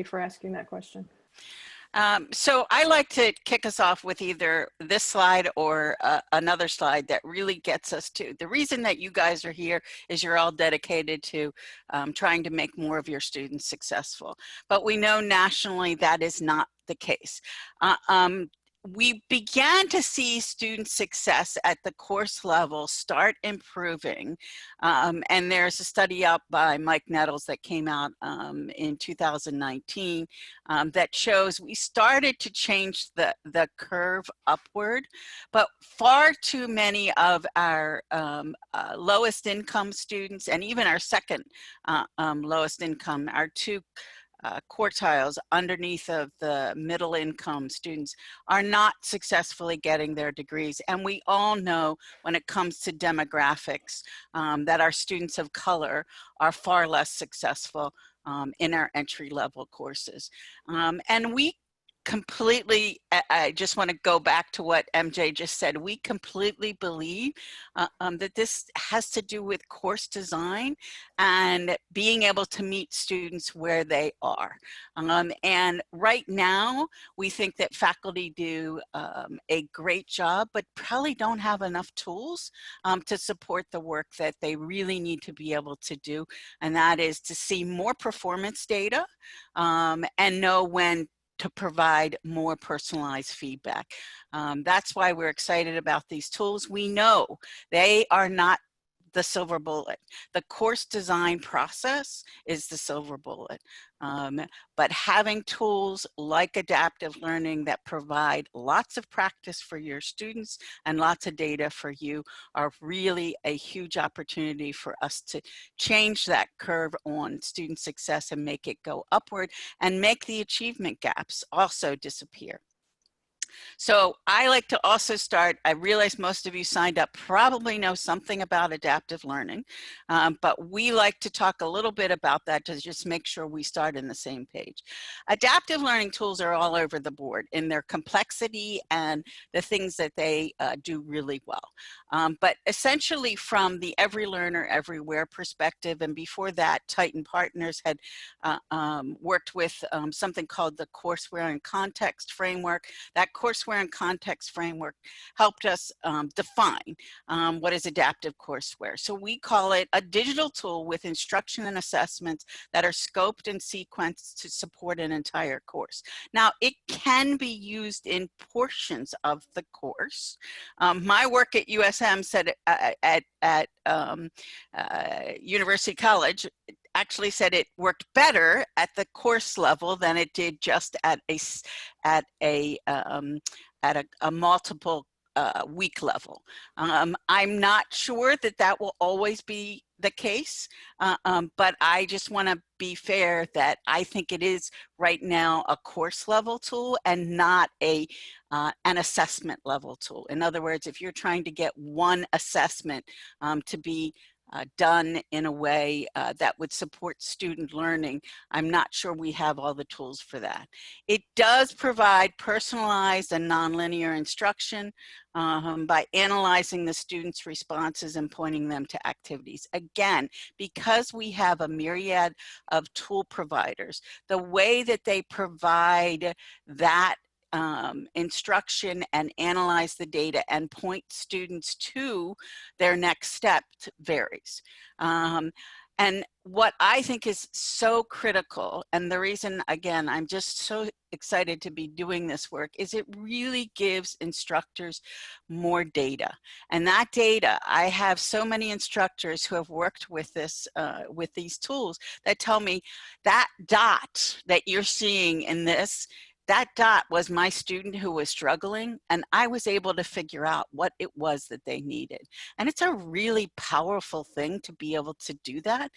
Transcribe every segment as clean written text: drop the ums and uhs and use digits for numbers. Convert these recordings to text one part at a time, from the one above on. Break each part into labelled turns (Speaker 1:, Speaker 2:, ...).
Speaker 1: for asking that question.
Speaker 2: So I like to kick us off with either this slide or another slide that really gets us to the reason that you guys are here is you're all dedicated to trying to make more of your students successful. But we know nationally that is not the case. We began to see student success at the course level start improving. And there's a study up by Mike Nettles that came out in 2019 that shows we started to change the curve upward, but far too many of our lowest income students and even our second lowest income, our two quartiles underneath of the middle income students are not successfully getting their degrees. And we all know when it comes to demographics that our students of color are far less successful in our entry-level courses. And we completely, I just want to go back to what MJ just said. We completely believe that this has to do with course design and being able to meet students where they are. And right now, we think that faculty do a great job, but probably don't have enough tools to support the work that they really need to be able to do. And that is to see more performance data and know when to provide more personalized feedback. That's why we're excited about these tools. We know they are not the silver bullet. The course design process is the silver bullet. But having tools like adaptive learning that provide lots of practice for your students and lots of data for you are really a huge opportunity for us to change that curve on student success and make it go upward and make the achievement gaps also disappear. So I like to also start, I realize most of you signed up probably know something about adaptive learning, but we like to talk a little bit about that to just make sure we start in the same page. Adaptive learning tools are all over the board in their complexity and the things that they do really well. But essentially from the Every Learner Everywhere perspective, and before that, Titan Partners had worked with something called the Courseware and Context Framework. That Courseware and Context Framework helped us define what is adaptive courseware. So we call it a digital tool with instruction and assessments that are scoped and sequenced to support an entire course. Now, it can be used in portions of the course. My work at USM said at University College actually said it worked better at the course level than it did just at a multiple week level. I'm not sure that that will always be the case, but I just want to be fair that I think it is right now a course level tool and not an assessment level tool. In other words, if you're trying to get one assessment to be done in a way that would support student learning, I'm not sure we have all the tools for that. It does provide personalized and nonlinear instruction by analyzing the students' responses and pointing them to activities. Again, because we have a myriad of tool providers, the way that they provide that instruction and analyze the data and point students to their next step varies. And what I think is so critical, and the reason, again, I'm just so excited to be doing this work, is it really gives instructors more data. And that data, I have so many instructors who have worked with this, with these tools that tell me that dot that you're seeing in this, that dot was my student who was struggling, and I was able to figure out what it was that they needed. And it's a really powerful thing to be able to do that.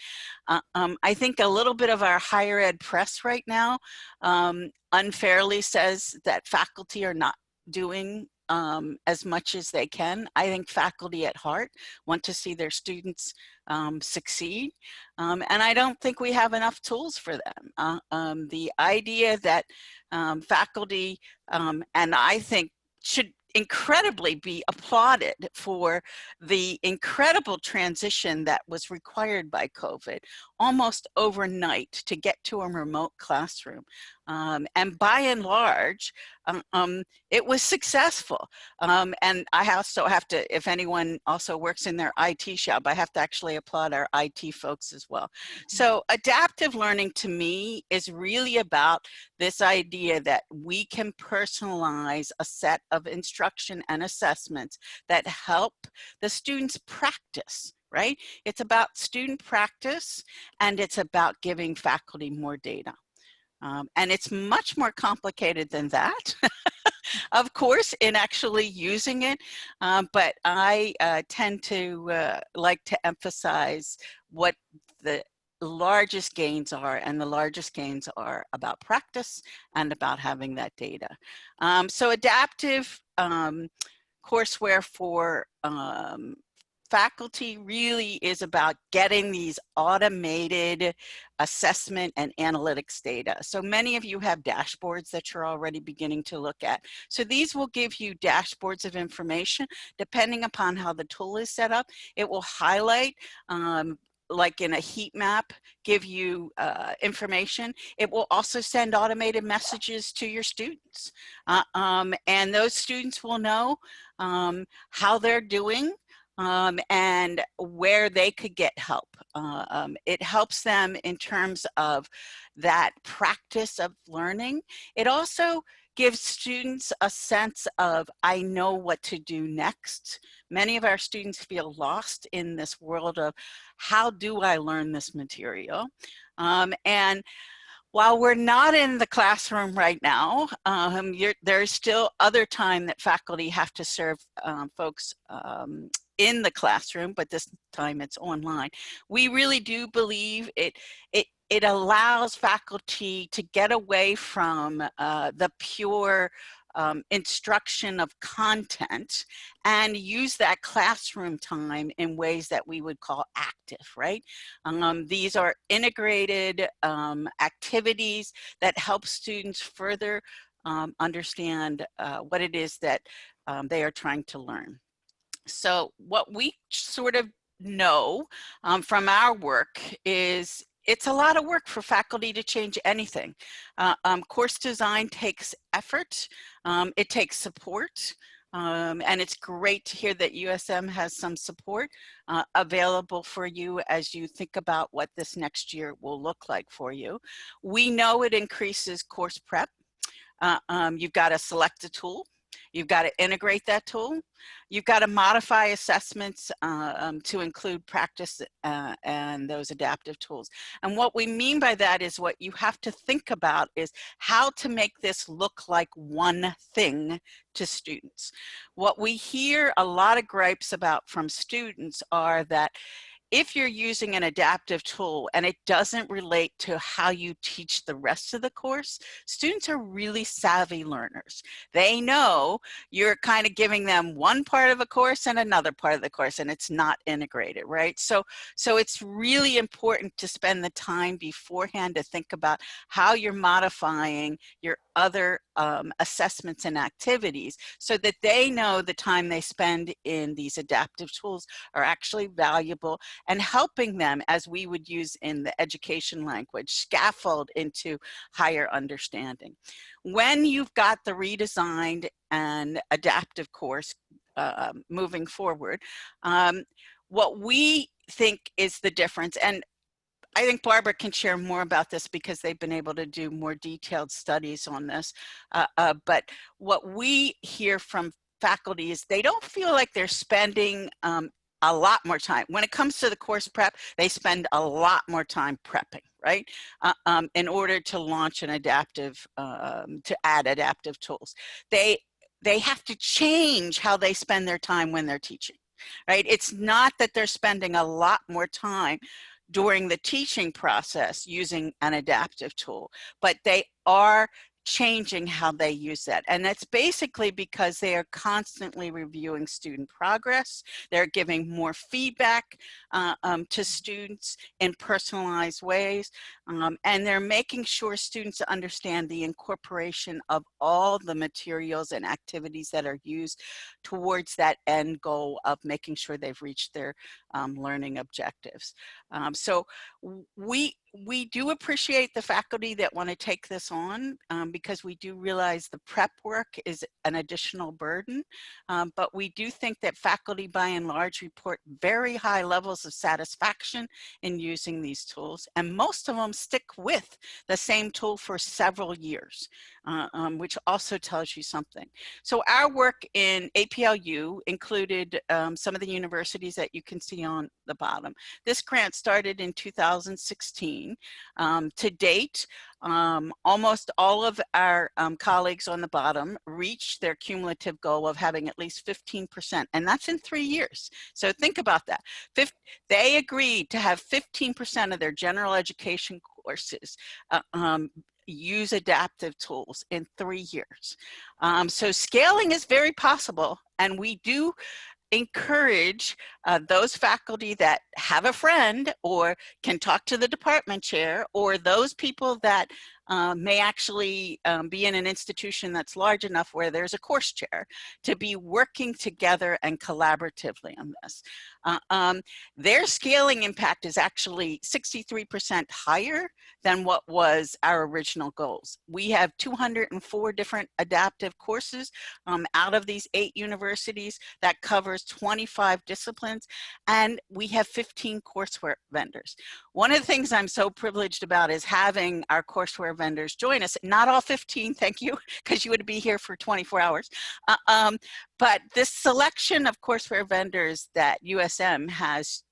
Speaker 2: I think a little bit of our higher ed press right now unfairly says that faculty are not doing as much as they can. I think faculty at heart want to see their students succeed, and I don't think we have enough tools for them. The idea that faculty, and I think incredibly be applauded for the incredible transition that was required by COVID almost overnight to get to a remote classroom. And by and large, it was successful. And I also have to, if anyone also works in their IT shop, I have to actually applaud our IT folks as well. So adaptive learning to me is really about this idea that we can personalize a set of instruction and assessments that help the students practice, right? It's about student practice, and it's about giving faculty more data. And it's much more complicated than that, of course, in actually using it. But I tend to like to emphasize what the largest gains are, and the largest gains are about practice and about having that data. So adaptive courseware for faculty really is about getting these automated assessment and analytics data. So many of you have dashboards that you're already beginning to look at. So these will give you dashboards of information depending upon how the tool is set up. It will highlight like in a heat map, give you information. It will also send automated messages to your students. And those students will know how they're doing and where they could get help. It helps them in terms of that practice of learning. It also gives students a sense of, I know what to do next. Many of our students feel lost in this world of, how do I learn this material? And while we're not in the classroom right now, there's still other time that faculty have to serve folks in the classroom, but this time it's online. We really do believe it allows faculty to get away from the pure instruction of content and use that classroom time in ways that we would call active, right? These are integrated activities that help students further understand what it is that they are trying to learn. So what we sort of know from our work is it's a lot of work for faculty to change anything. Course design takes effort, it takes support, and it's great to hear that USM has some support available for you as you think about what this next year will look like for you. We know it increases course prep. You've got to select a tool. You've got to integrate that tool. You've got to modify assessments to include practice and those adaptive tools. And what we mean by that is what you have to think about is how to make this look like one thing to students. What we hear a lot of gripes about from students are that if you're using an adaptive tool and it doesn't relate to how you teach the rest of the course, students are really savvy learners. They know you're kind of giving them one part of a course and another part of the course, and it's not integrated, right? So it's really important to spend the time beforehand to think about how you're modifying your other assessments and activities so that they know the time they spend in these adaptive tools are actually valuable and helping them, as we would use in the education language, scaffold into higher understanding. When you've got the redesigned and adaptive course moving forward, what we think is the difference, and I think Barbara can share more about this because they've been able to do more detailed studies on this. But what we hear from faculty is they don't feel like they're spending a lot more time. When it comes to the course prep, they spend a lot more time prepping, right? In order to launch an adaptive, to add adaptive tools. They have to change how they spend their time when they're teaching, right? It's not that they're spending a lot more time during the teaching process using an adaptive tool, but they are changing how they use that. And that's basically because they are constantly reviewing student progress. They're giving more feedback to students in personalized ways. And they're making sure students understand the incorporation of all the materials and activities that are used towards that end goal of making sure they've reached their learning objectives. So we do appreciate the faculty that want to take this on because we do realize the prep work is an additional burden, but we do think that faculty by and large report very high levels of satisfaction in using these tools, and most of them stick with the same tool for several years, which also tells you something. So our work in APLU included some of the universities that you can see on the bottom. This grant started in 2016. To date, almost all of our colleagues on the bottom reached their cumulative goal of having at least 15%, and that's in 3 years. So think about that. They agreed to have 15% of their general education courses use adaptive tools in 3 years. So scaling is very possible, and we do encourage those faculty that have a friend or can talk to the department chair, or those people that may actually be in an institution that's large enough where there's a course chair, to be working together and collaboratively on this. Their scaling impact is actually 63% higher than what was our original goals. We have 204 different adaptive courses out of these 8 universities that covers 25 disciplines, and we have 15 courseware vendors. One of the things I'm so privileged about is having our courseware vendors join us. Not all 15, thank you, because you would be here for 24 hours. But this selection of courseware vendors that USM has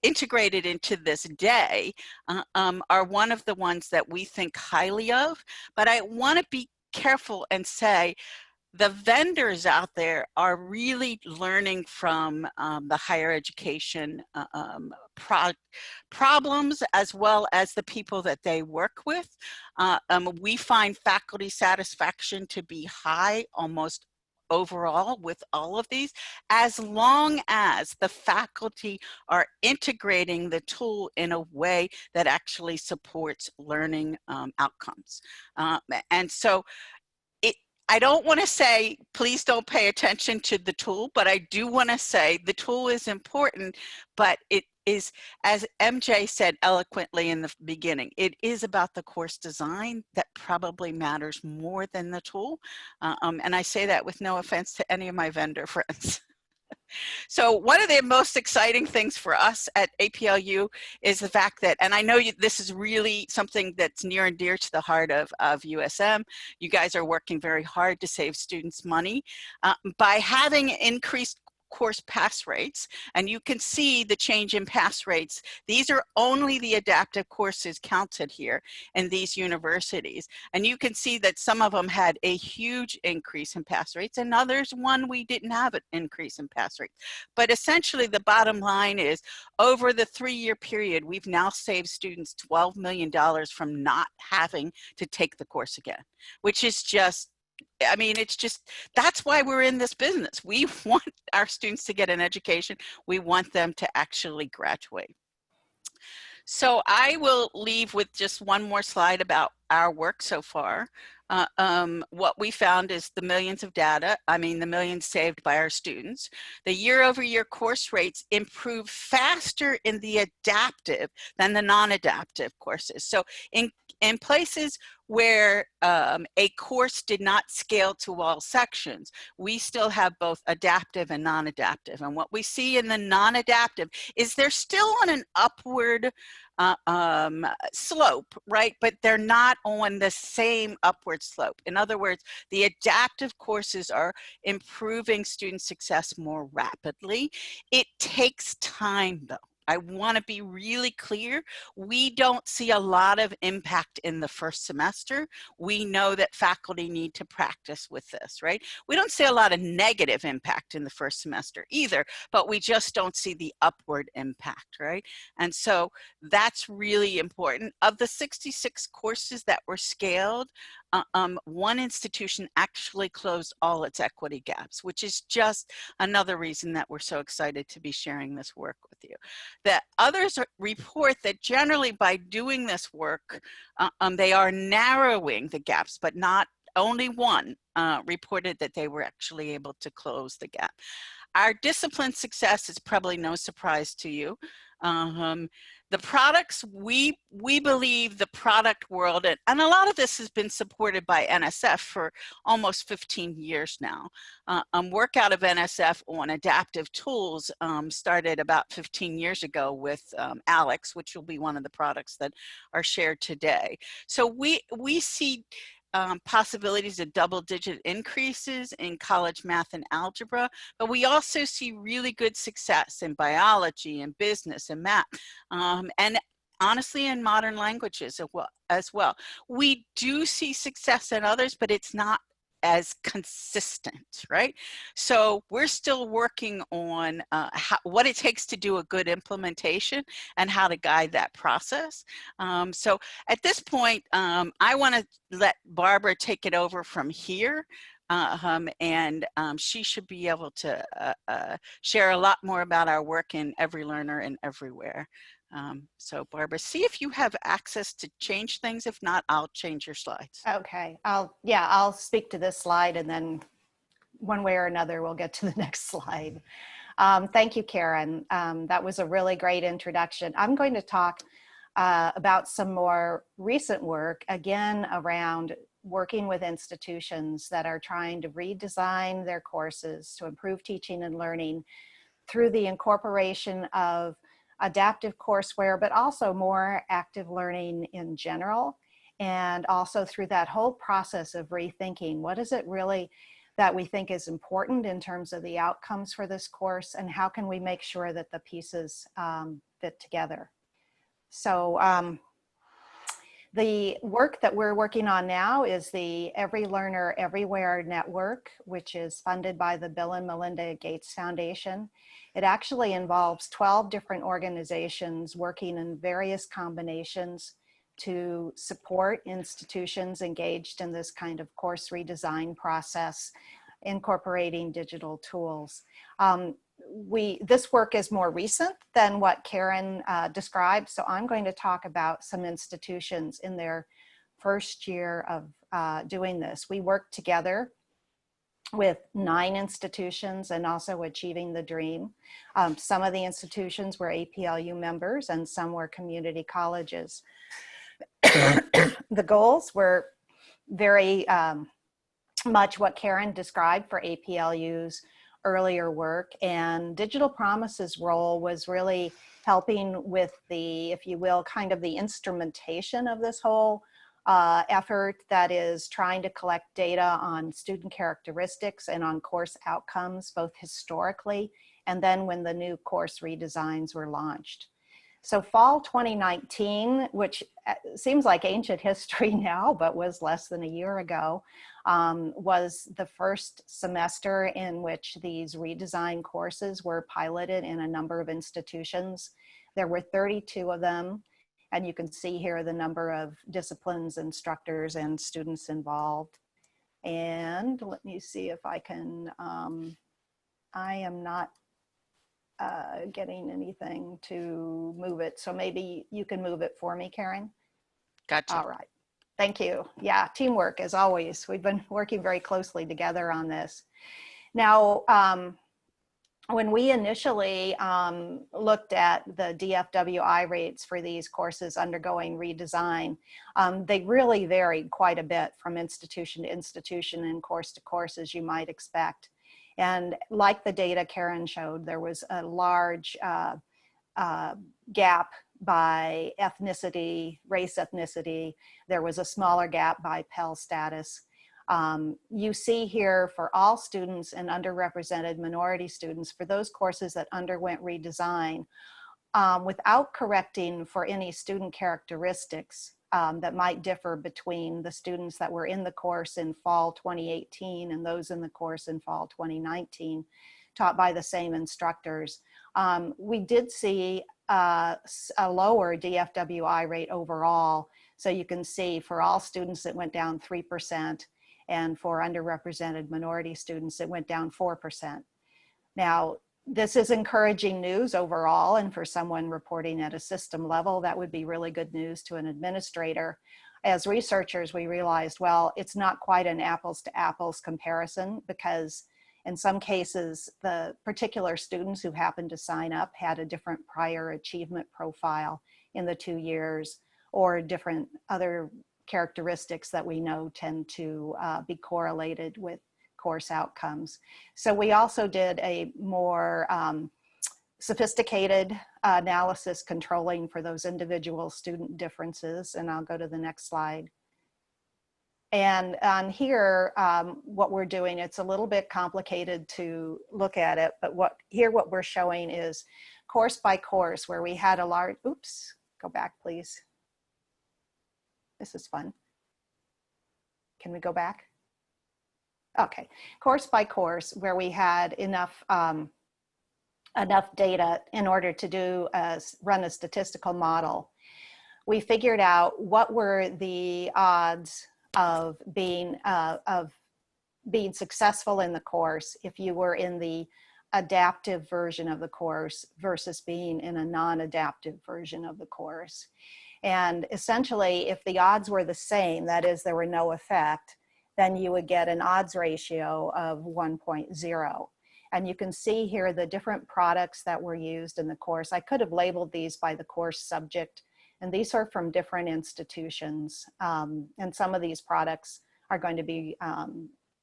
Speaker 2: integrated into this day are one of the ones that we think highly of. But I want to be careful and say the vendors out there are really learning from the higher education problems, as well as the people that they work with. We find faculty satisfaction to be high almost overall with all of these, as long as the faculty are integrating the tool in a way that actually supports learning outcomes. And so I don't want to say, please don't pay attention to the tool, but I do want to say the tool is important, but it is, as MJ said eloquently in the beginning, it is about the course design that probably matters more than the tool. And I say that with no offense to any of my vendor friends. So one of the most exciting things for us at APLU is the fact that, and I know this is really something that's near and dear to the heart of USM, you guys are working very hard to save students money by having increased course pass rates, and you can see the change in pass rates. These are only the adaptive courses counted here in these universities, and you can see that some of them had a huge increase in pass rates, and others one we didn't have an increase in pass rates. But essentially the bottom line is, over the 3-year period, we've now saved students $12 million from not having to take the course again, which is just, I mean, it's just, that's why we're in this business. We want our students to get an education. We want them to actually graduate. So I will leave with just one more slide about our work so far. What we found is the millions of data, the millions saved by our students. The year-over-year course rates improve faster in the adaptive than the non-adaptive courses. So in places where a course did not scale to all sections, we still have both adaptive and non-adaptive. And what we see in the non-adaptive is they're still on an upward slope, right? But they're not on the same upward slope. In other words, the adaptive courses are improving student success more rapidly. It takes time though. I want to be really clear. We don't see a lot of impact in the first semester. We know that faculty need to practice with this, right? We don't see a lot of negative impact in the first semester either, but we just don't see the upward impact, right? And so that's really important. Of the 66 courses that were scaled, one institution actually closed all its equity gaps, which is just another reason that we're so excited to be sharing this work with you. That others report that generally by doing this work, they are narrowing the gaps, but not only one reported that they were actually able to close the gap. Our discipline success is probably no surprise to you. The products, we believe the product world, and a lot of this has been supported by NSF for almost 15 years now. Work out of NSF on adaptive tools started about 15 years ago with Alex, which will be one of the products that are shared today. So we see possibilities of double-digit increases in college math and algebra, but we also see really good success in biology and business and math, and honestly in modern languages as well. We do see success in others, but it's not as consistent, right? So we're still working on what it takes to do a good implementation and how to guide that process. So at this point, I want to let Barbara take it over from here. And she should be able to share a lot more about our work in Every Learner and Everywhere. So Barbara, see if you have access to change things. If not, I'll change your slides.
Speaker 1: Okay, I'll speak to this slide, and then one way or another, we'll get to the next slide. Thank you, Karen. That was a really great introduction. I'm going to talk about some more recent work, again, around working with institutions that are trying to redesign their courses to improve teaching and learning through the incorporation of adaptive courseware, but also more active learning in general, and also through that whole process of rethinking what is it really that we think is important in terms of the outcomes for this course, and how can we make sure that the pieces fit together. So the work that we're working on now is the Every Learner Everywhere network, which is funded by the Bill and Melinda Gates Foundation. It actually involves 12 different organizations working in various combinations to support institutions engaged in this kind of course redesign process, incorporating digital tools. This work is more recent than what Karen described, so I'm going to talk about some institutions in their first year of doing this. We worked together with 9 institutions and also Achieving the Dream. Some of the institutions were APLU members and some were community colleges. The goals were very much what Karen described for APLU's earlier work, and Digital Promise's role was really helping with the, if you will, kind of the instrumentation of this whole effort, that is trying to collect data on student characteristics and on course outcomes, both historically and then when the new course redesigns were launched. So fall 2019, which seems like ancient history now, but was less than a year ago, was the first semester in which these redesigned courses were piloted in a number of institutions. There were 32 of them, and you can see here the number of disciplines, instructors, and students involved. And let me see if I can, I am not getting anything to move it. So maybe you can move it for me, Karen.
Speaker 2: Gotcha.
Speaker 1: All right. Thank you. Yeah, teamwork as always. We've been working very closely together on this. Now, when we initially looked at the DFWI rates for these courses undergoing redesign, they really varied quite a bit from institution to institution and course to course, as you might expect. And like the data Karen showed, there was a large gap by ethnicity, race ethnicity. There was a smaller gap by Pell status. You see here for all students and underrepresented minority students, for those courses that underwent redesign, without correcting for any student characteristics that might differ between the students that were in the course in fall 2018 and those in the course in fall 2019, taught by the same instructors. We did see a lower DFWI rate overall. So you can see for all students it went down 3%, and for underrepresented minority students it went down 4%. Now, this is encouraging news overall, and for someone reporting at a system level, that would be really good news to an administrator. As researchers, we realized, well, it's not quite an apples to apples comparison, because in some cases, the particular students who happened to sign up had a different prior achievement profile in the 2 years, or different other characteristics that we know tend to be correlated with course outcomes. So we also did a more sophisticated analysis controlling for those individual student differences, and I'll go to the next slide. And on here, what we're doing, it's a little bit complicated to look at it, but what we're showing is course by course, where we had a large, oops, go back please. This is fun. Can we go back? Okay, course by course, where we had enough data in order to run a statistical model. We figured out what were the odds of being successful in the course if you were in the adaptive version of the course versus being in a non-adaptive version of the course. And essentially, if the odds were the same, that is, there were no effect, then you would get an odds ratio of 1.0. And you can see here the different products that were used in the course. I could have labeled these by the course subject, and these are from different institutions. And some of these products are going to be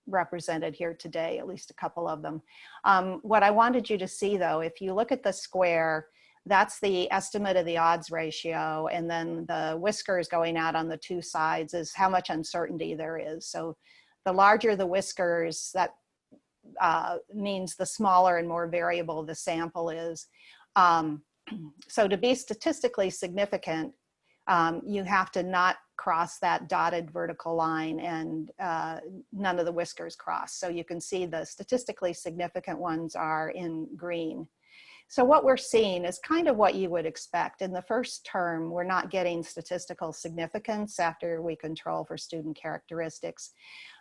Speaker 1: represented here today, at least a couple of them. What I wanted you to see though, if you look at the square, that's the estimate of the odds ratio, and then the whiskers going out on the two sides is how much uncertainty there is. So the larger the whiskers, that means the smaller and more variable the sample is. So to be statistically significant, you have to not cross that dotted vertical line, and none of the whiskers cross. So you can see the statistically significant ones are in green. So what we're seeing is kind of what you would expect. In the first term, we're not getting statistical significance after we control for student characteristics.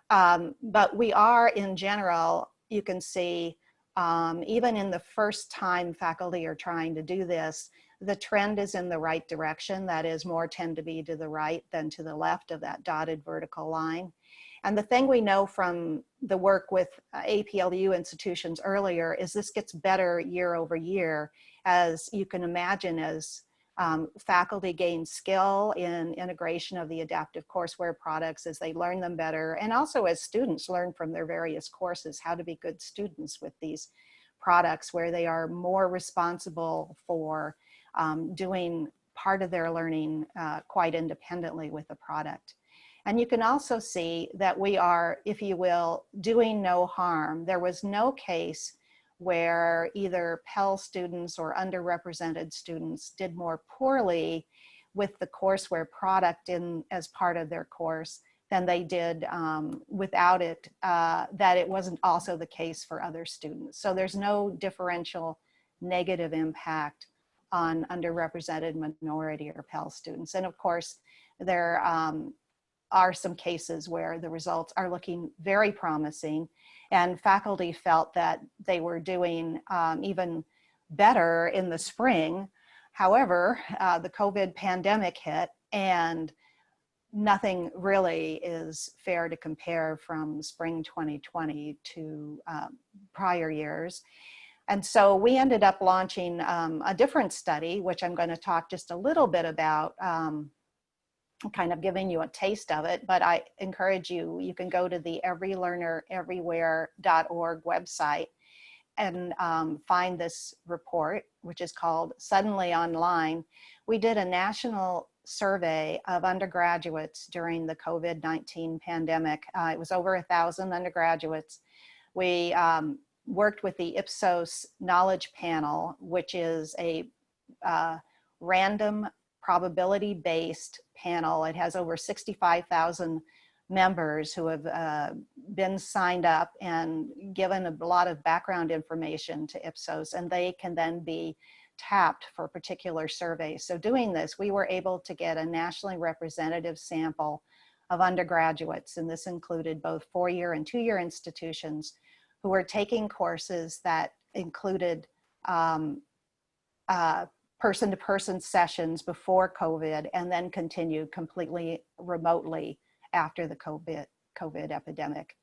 Speaker 1: But we are, in general, you can see, even in the first time faculty are trying to do this, the trend is in the right direction. That is, more tend to be to the right than to the left of that dotted vertical line. And the thing we know from the work with APLU institutions earlier is this gets better year over year, as you can imagine, as faculty gain skill in integration of the adaptive courseware products, as they learn them better, and also as students learn from their various courses how to be good students with these products, where they are more responsible for doing part of their learning quite independently with the product. And you can also see that we are, if you will, doing no harm. There was no case where either Pell students or underrepresented students did more poorly with the courseware product as part of their course than they did without it, that it wasn't also the case for other students. So there's no differential negative impact on underrepresented minority or Pell students. And of course, there are some cases where the results are looking very promising, and faculty felt that they were doing even better in the spring. However, the COVID pandemic hit, and nothing really is fair to compare from spring 2020 to prior years. And so we ended up launching a different study, which I'm going to talk just a little bit about, kind of giving you a taste of it, but I encourage you, you can go to the everylearnereverywhere.org website and find this report, which is called Suddenly Online. We did a national survey of undergraduates during the COVID-19 pandemic. It was over 1,000 undergraduates. We worked with the Ipsos Knowledge Panel, which is a random probability-based panel. It has over 65,000 members who have been signed up and given a lot of background information to Ipsos, and they can then be tapped for particular surveys. So doing this, we were able to get a nationally representative sample of undergraduates, and this included both 4-year and 2-year institutions who were taking courses that included person-to-person sessions before COVID and then continued completely remotely after the COVID epidemic.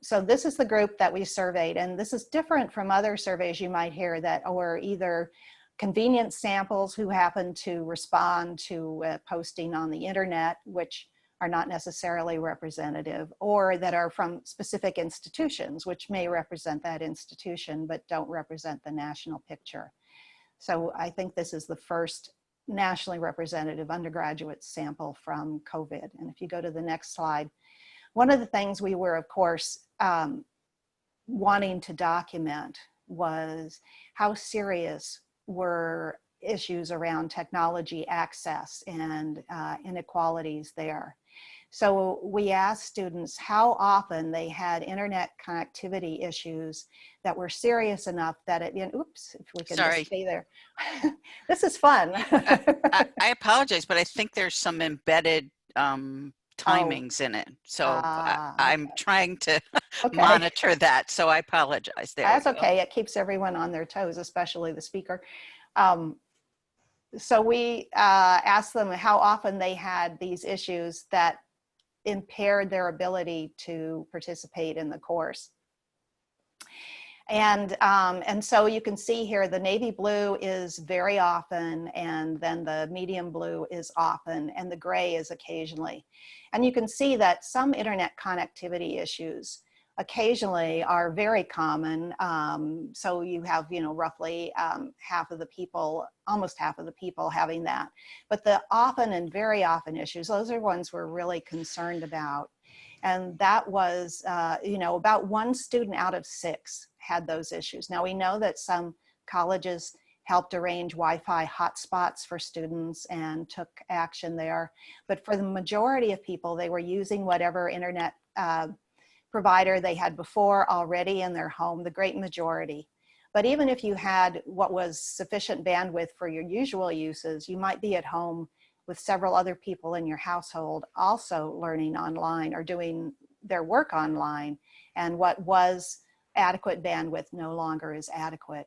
Speaker 1: So this is the group that we surveyed, and this is different from other surveys you might hear that were either convenience samples who happen to respond to posting on the internet, which are not necessarily representative, or that are from specific institutions, which may represent that institution, but don't represent the national picture. So I think this is the first nationally representative undergraduate sample from COVID. And if you go to the next slide, one of the things we were, of course, wanting to document was how serious were issues around technology access and inequalities there. So we asked students how often they had internet connectivity issues that were serious enough that it, oops, if we could just stay there. This is fun.
Speaker 2: I apologize, but I think there's some embedded timings in it. So I'm trying to monitor that. So I apologize there.
Speaker 1: That's okay. It keeps everyone on their toes, especially the speaker. So we asked them how often they had these issues that impaired their ability to participate in the course. And so you can see here, the navy blue is very often, and then the medium blue is often, and the gray is occasionally. And you can see that some internet connectivity issues occasionally are very common. So you have, roughly half of the people, almost half of the people having that. But the often and very often issues, those are ones we're really concerned about. And that was, about 1 student out of 6 had those issues. Now we know that some colleges helped arrange Wi-Fi hotspots for students and took action there. But for the majority of people, they were using whatever internet provider they had before already in their home, the great majority. But even if you had what was sufficient bandwidth for your usual uses, you might be at home with several other people in your household also learning online or doing their work online, and what was adequate bandwidth no longer is adequate.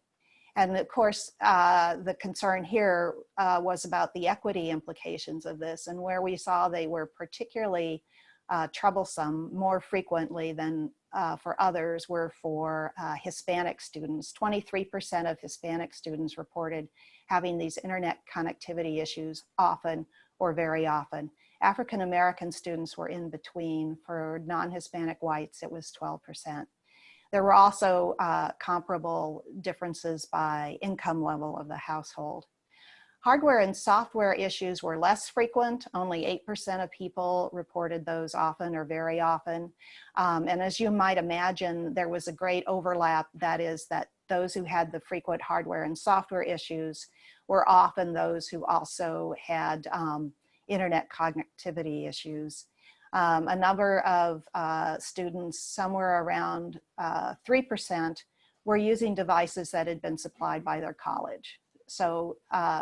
Speaker 1: And of course, the concern here was about the equity implications of this, and where we saw they were particularly troublesome more frequently than for others were for Hispanic students. 23% of Hispanic students reported having these internet connectivity issues often or very often. African American students were in between. For non-Hispanic whites, it was 12%. There were also comparable differences by income level of the household. Hardware and software issues were less frequent. Only 8% of people reported those often or very often. And as you might imagine, there was a great overlap. That is that those who had the frequent hardware and software issues were often those who also had internet connectivity issues. A number of students, somewhere around 3%, were using devices that had been supplied by their college. So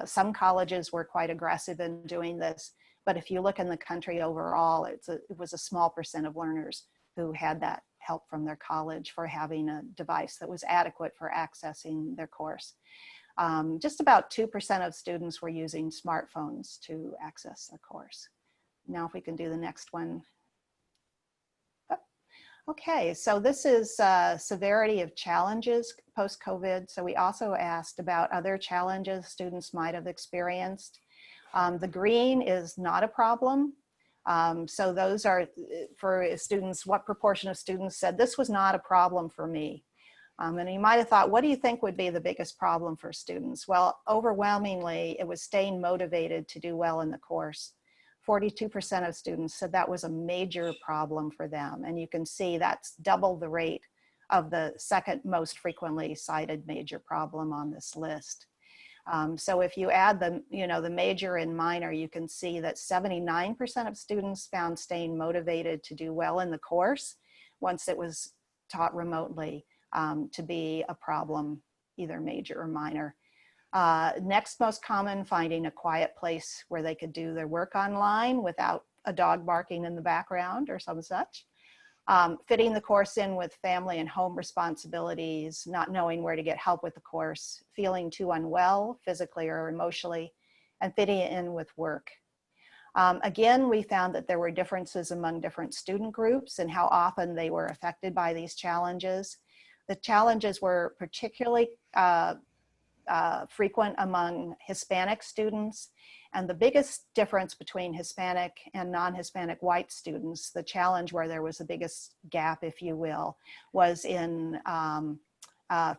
Speaker 1: some colleges were quite aggressive in doing this, but if you look in the country overall, it was a small percent of learners who had that help from their college for having a device that was adequate for accessing their course. Just about 2% of students were using smartphones to access their course. Now if we can do the next one. Okay, so this is severity of challenges post-COVID. So we also asked about other challenges students might have experienced. The green is not a problem. So those are for students, what proportion of students said this was not a problem for me? And you might have thought, what do you think would be the biggest problem for students? Well, overwhelmingly, it was staying motivated to do well in the course. 42% of students said that was a major problem for them. And you can see that's double the rate of the second most frequently cited major problem on this list. So if you add the major and minor, you can see that 79% of students found staying motivated to do well in the course once it was taught remotely to be a problem, either major or minor. Next most common, finding a quiet place where they could do their work online without a dog barking in the background or some such. Fitting the course in with family and home responsibilities, not knowing where to get help with the course, feeling too unwell physically or emotionally, and fitting it in with work. Again, we found that there were differences among different student groups and how often they were affected by these challenges. The challenges were particularly frequent among Hispanic students. And the biggest difference between Hispanic and non-Hispanic white students, the challenge where there was the biggest gap, if you will, was in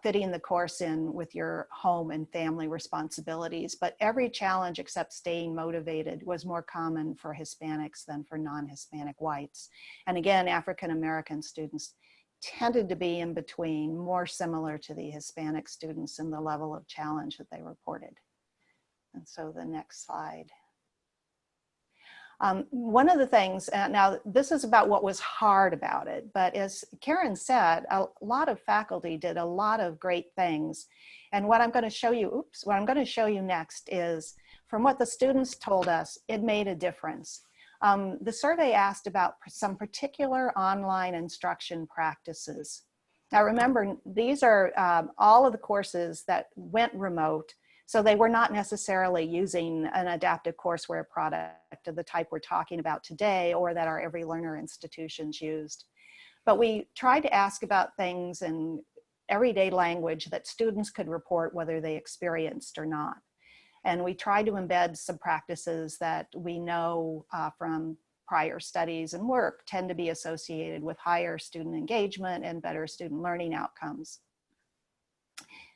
Speaker 1: fitting the course in with your home and family responsibilities. But every challenge except staying motivated was more common for Hispanics than for non-Hispanic whites. And again, African-American students tended to be in between, more similar to the Hispanic students in the level of challenge that they reported. And so the next slide. One of the things, now this is about what was hard about it, but as Karen said, a lot of faculty did a lot of great things. And what I'm going to show you, what I'm going to show you next is from what the students told us, it made a difference. The survey asked about some particular online instruction practices. Now remember, these are all of the courses that went remote, so they were not necessarily using an adaptive courseware product of the type we're talking about today or that our Every Learner institutions used. But we tried to ask about things in everyday language that students could report whether they experienced or not. And we tried to embed some practices that we know from prior studies and work tend to be associated with higher student engagement and better student learning outcomes.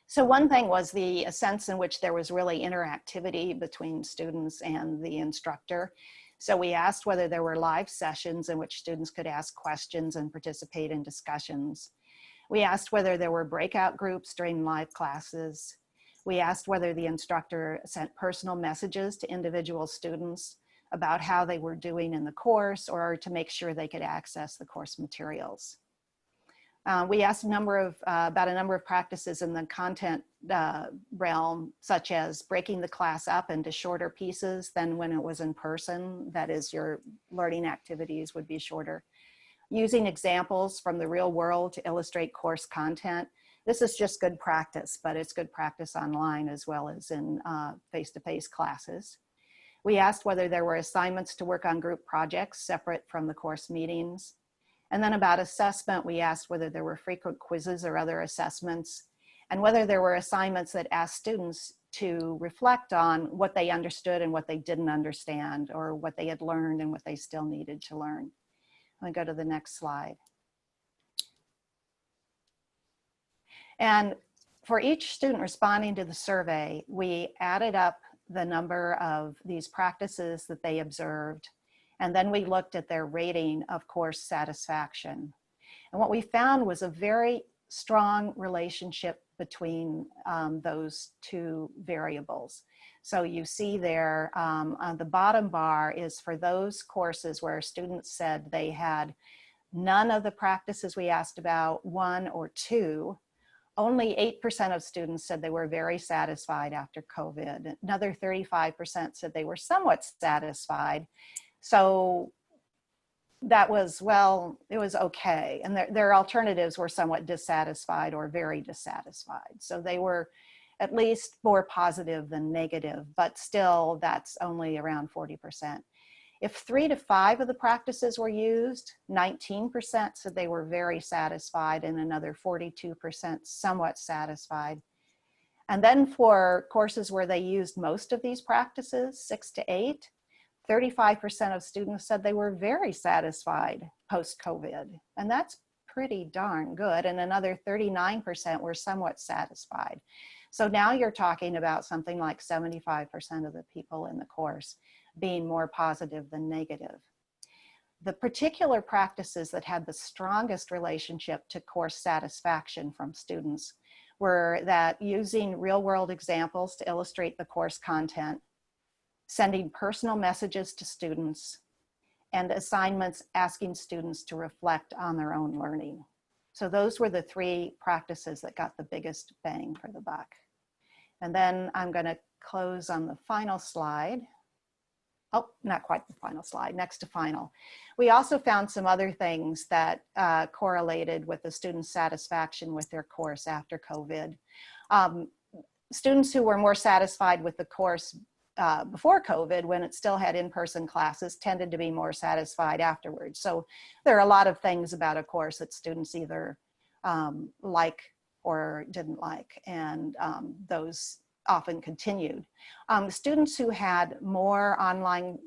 Speaker 1: So one thing was the sense in which there was really interactivity between students and the instructor. So we asked whether there were live sessions in which students could ask questions and participate in discussions. We asked whether there were breakout groups during live classes. We asked whether the instructor sent personal messages to individual students about how they were doing in the course or to make sure they could access the course materials. We asked about a number of practices in the content realm, such as breaking the class up into shorter pieces than when it was in person. That is, your learning activities would be shorter. Using examples from the real world to illustrate course content. This is just good practice, but it's good practice online as well as in face-to-face classes. We asked whether there were assignments to work on group projects separate from the course meetings. And then about assessment, we asked whether there were frequent quizzes or other assessments, and whether there were assignments that asked students to reflect on what they understood and what they didn't understand, or what they had learned and what they still needed to learn. Let me go to the next slide. And for each student responding to the survey, we added up the number of these practices that they observed. And then we looked at their rating of course satisfaction. And what we found was a very strong relationship between those two variables. So you see there on the bottom bar is for those courses where students said they had none of the practices we asked about, one or two. Only 8% of students said they were very satisfied after COVID. Another 35% said they were somewhat satisfied. So that was, well, it was okay. And their alternatives were somewhat dissatisfied or very dissatisfied. So they were at least more positive than negative, but still that's only around 40%. If 3 to 5 of the practices were used, 19% said they were very satisfied and another 42% somewhat satisfied. And then for courses where they used most of these practices, 6 to 8, 35% of students said they were very satisfied post-COVID. And that's pretty darn good. And another 39% were somewhat satisfied. So now you're talking about something like 75% of the people in the course being more positive than negative. The particular practices that had the strongest relationship to course satisfaction from students were that using real-world examples to illustrate the course content, sending personal messages to students, and assignments asking students to reflect on their own learning. So those were the 3 practices that got the biggest bang for the buck. And then I'm going to close on the final slide. Oh, not quite the final slide, next to final. We also found some other things that correlated with the students' satisfaction with their course after COVID. Students who were more satisfied with the course before COVID, when it still had in-person classes, tended to be more satisfied afterwards. So there are a lot of things about a course that students either like or didn't like, and those often continued. Students who had more online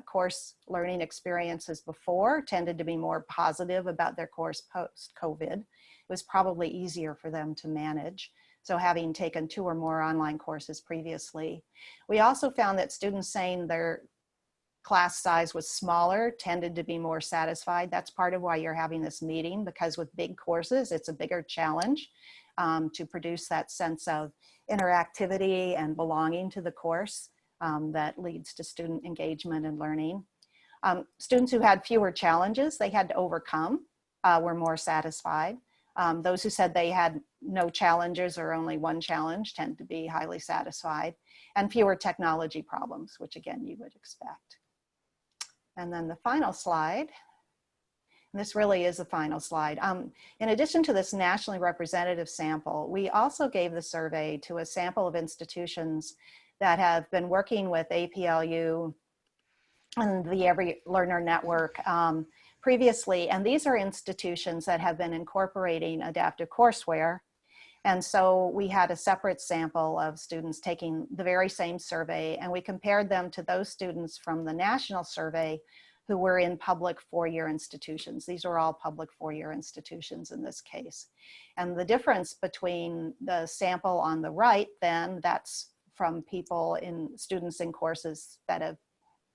Speaker 1: course learning experiences before tended to be more positive about their course post-COVID. It was probably easier for them to manage. So having taken 2 or more online courses previously. We also found that students saying their class size was smaller tended to be more satisfied. That's part of why you're having this meeting, because with big courses, it's a bigger challenge to produce that sense of interactivity and belonging to the course that leads to student engagement and learning. Students who had fewer challenges they had to overcome were more satisfied. Those who said they had no challenges or only 1 challenge tend to be highly satisfied, and fewer technology problems, which again you would expect. And then the final slide, and this really is the final slide. In addition to this nationally representative sample, we also gave the survey to a sample of institutions that have been working with APLU and the Every Learner Network previously, and these are institutions that have been incorporating adaptive courseware. And so we had a separate sample of students taking the very same survey, and we compared them to those students from the national survey who were in public 4-year institutions. These are all public 4-year institutions in this case. And the difference between the sample on the right, then, that's from students in courses that have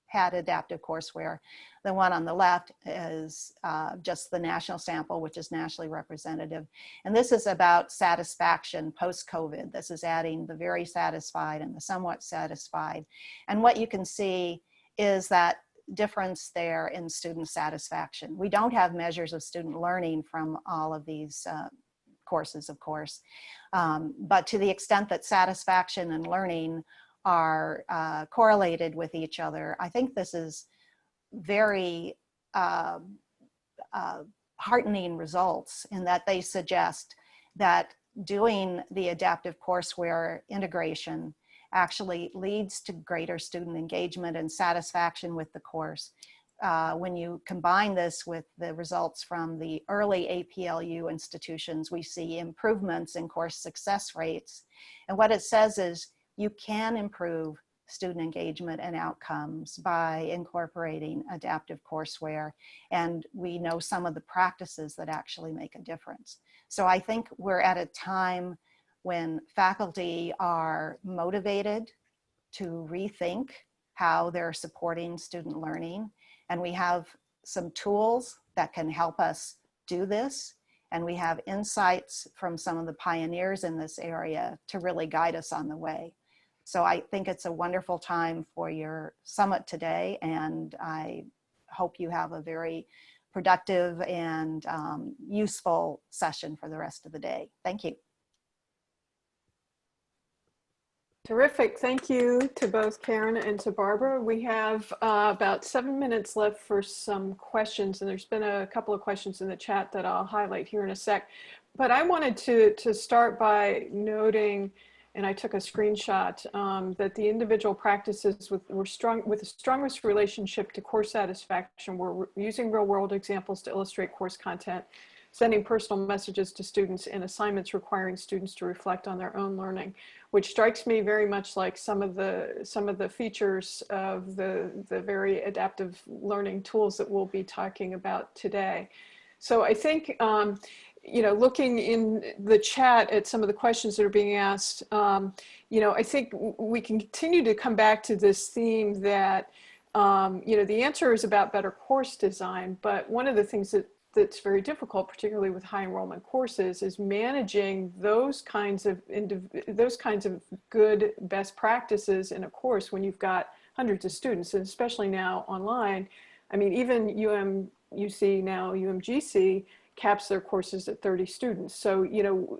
Speaker 1: had adaptive courseware. The one on the left is just the national sample, which is nationally representative. And this is about satisfaction post-COVID. This is adding the very satisfied and the somewhat satisfied. And what you can see is that difference there in student satisfaction. We don't have measures of student learning from all of these courses, of course, but to the extent that satisfaction and learning are correlated with each other, I think this is very heartening results in that they suggest that doing the adaptive courseware integration actually leads to greater student engagement and satisfaction with the course. When you combine this with the results from the early APLU institutions, we see improvements in course success rates. And what it says is you can improve student engagement and outcomes by incorporating adaptive courseware. And we know some of the practices that actually make a difference. So I think we're at a time when faculty are motivated to rethink how they're supporting student learning. And we have some tools that can help us do this. And we have insights from some of the pioneers in this area to really guide us on the way. So I think it's a wonderful time for your summit today, and I hope you have a very productive and useful session for the rest of the day. Thank you.
Speaker 3: Terrific. Thank you to both Karen and to Barbara. We have about 7 minutes left for some questions, and there's been a couple of questions in the chat that I'll highlight here in a sec. But I wanted to start by noting, and I took a screenshot, that the individual practices with the strongest relationship to course satisfaction were using real-world examples to illustrate course content, sending personal messages to students, and assignments requiring students to reflect on their own learning, which strikes me very much like some of the features of the very adaptive learning tools that we'll be talking about today. So I think, you know, looking in the chat at some of the questions that are being asked, you know, I think we can continue to come back to this theme that, you know, the answer is about better course design, but one of the things that that's very difficult, particularly with high enrollment courses, is managing those kinds of good best practices in a course when you've got hundreds of students, and especially now online. I mean, even UMUC, now UMGC, caps their courses at 30 students. So, you know,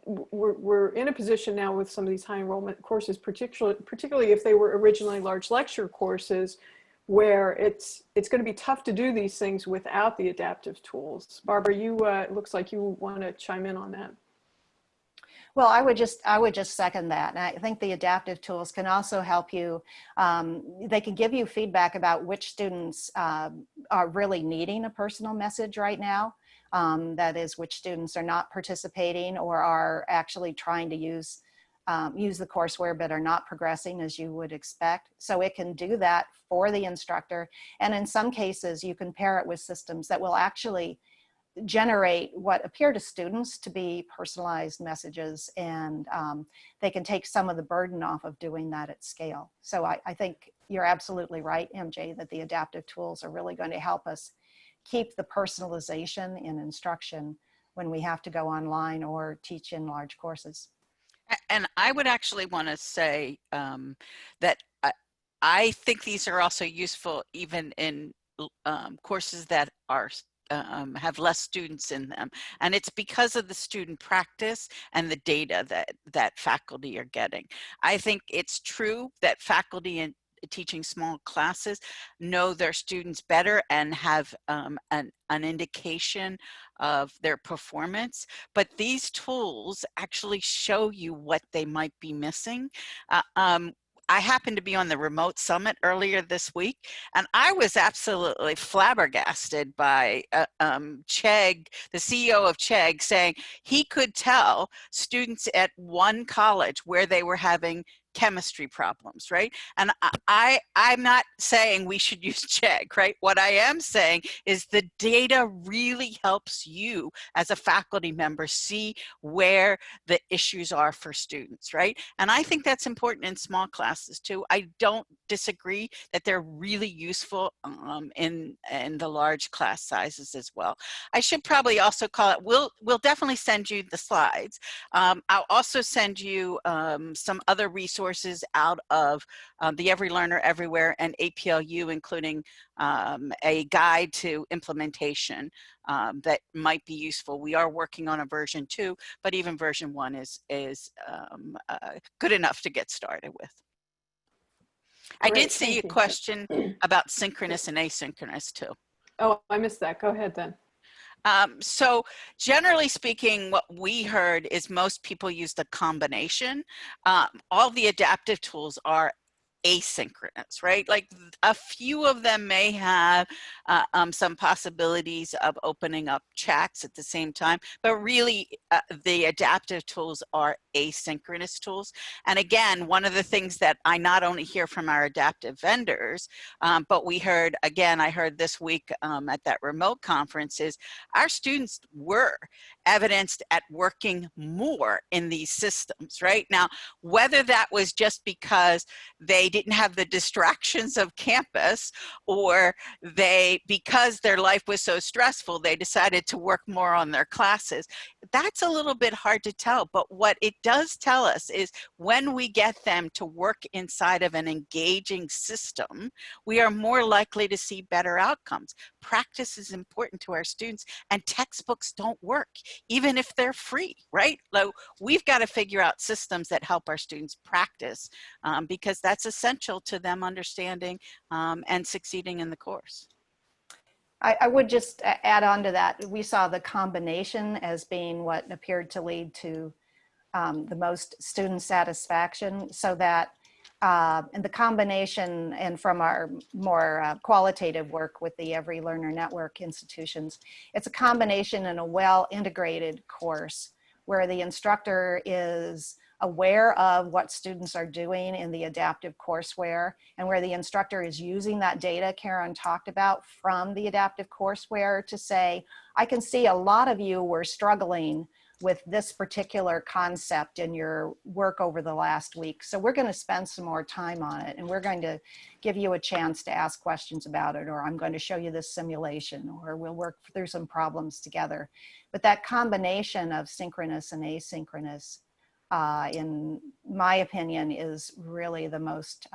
Speaker 3: we're in a position now with some of these high enrollment courses, particularly if they were originally large lecture courses, where it's going to be tough to do these things without the adaptive tools. Barbara, you it looks like you want to chime in on that.
Speaker 1: Well, I would just second that. And I think the adaptive tools can also help you. They can give you feedback about which students are really needing a personal message right now. That is, which students are not participating or are actually trying to use the courseware but are not progressing as you would expect. So it can do that for the instructor. And in some cases, you can pair it with systems that will actually generate what appear to students to be personalized messages, and they can take some of the burden off of doing that at scale. So I think you're absolutely right, MJ, that the adaptive tools are really going to help us keep the personalization in instruction when we have to go online or teach in large courses.
Speaker 2: And I would actually want to say that I think these are also useful even in courses that are have less students in them, and it's because of the student practice and the data that faculty are getting. I think it's true that faculty in teaching small classes know their students better and have an indication of their performance, but these tools actually show you what they might be missing. I happened to be on the remote summit earlier this week, and I was absolutely flabbergasted by Chegg, the CEO of Chegg, saying he could tell students at one college where they were having chemistry problems, right? And I'm not saying we should use Chegg, right? What I am saying is the data really helps you as a faculty member see where the issues are for students, right? And I think that's important in small classes too. I don't disagree that they're really useful in the large class sizes as well. I should probably also call it, we'll definitely send you the slides. I'll also send you some other resources out of the Every Learner Everywhere and APLU, including a guide to implementation that might be useful. We are working on a version 2, but even version 1 is good enough to get started with. I did see a question about synchronous and asynchronous too.
Speaker 3: Oh, I missed that. Go ahead then.
Speaker 2: So generally speaking, what we heard is most people use the combination. All the adaptive tools are asynchronous, right? Like a few of them may have some possibilities of opening up chats at the same time, but really the adaptive tools are asynchronous tools. And again, one of the things that I not only hear from our adaptive vendors, but we heard, again, I heard this week at that remote conference, is our students were evidenced at working more in these systems, right? Now, whether that was just because they didn't have the distractions of campus, or because their life was so stressful, they decided to work more on their classes, that's a little bit hard to tell. But what it does tell us is when we get them to work inside of an engaging system, we are more likely to see better outcomes. Practice is important to our students, and textbooks don't work, even if they're free, right? So we've got to figure out systems that help our students practice, because that's essential to them understanding and succeeding in the course.
Speaker 1: I would just add on to that. We saw the combination as being what appeared to lead to the most student satisfaction, so that and the combination, and from our more qualitative work with the Every Learner Network institutions, it's a combination in a well-integrated course where the instructor is aware of what students are doing in the adaptive courseware, and where the instructor is using that data Karen talked about from the adaptive courseware to say, I can see a lot of you were struggling with this particular concept in your work over the last week. So we're going to spend some more time on it, and we're going to give you a chance to ask questions about it, or I'm going to show you this simulation, or we'll work through some problems together. But that combination of synchronous and asynchronous, in my opinion, is really the most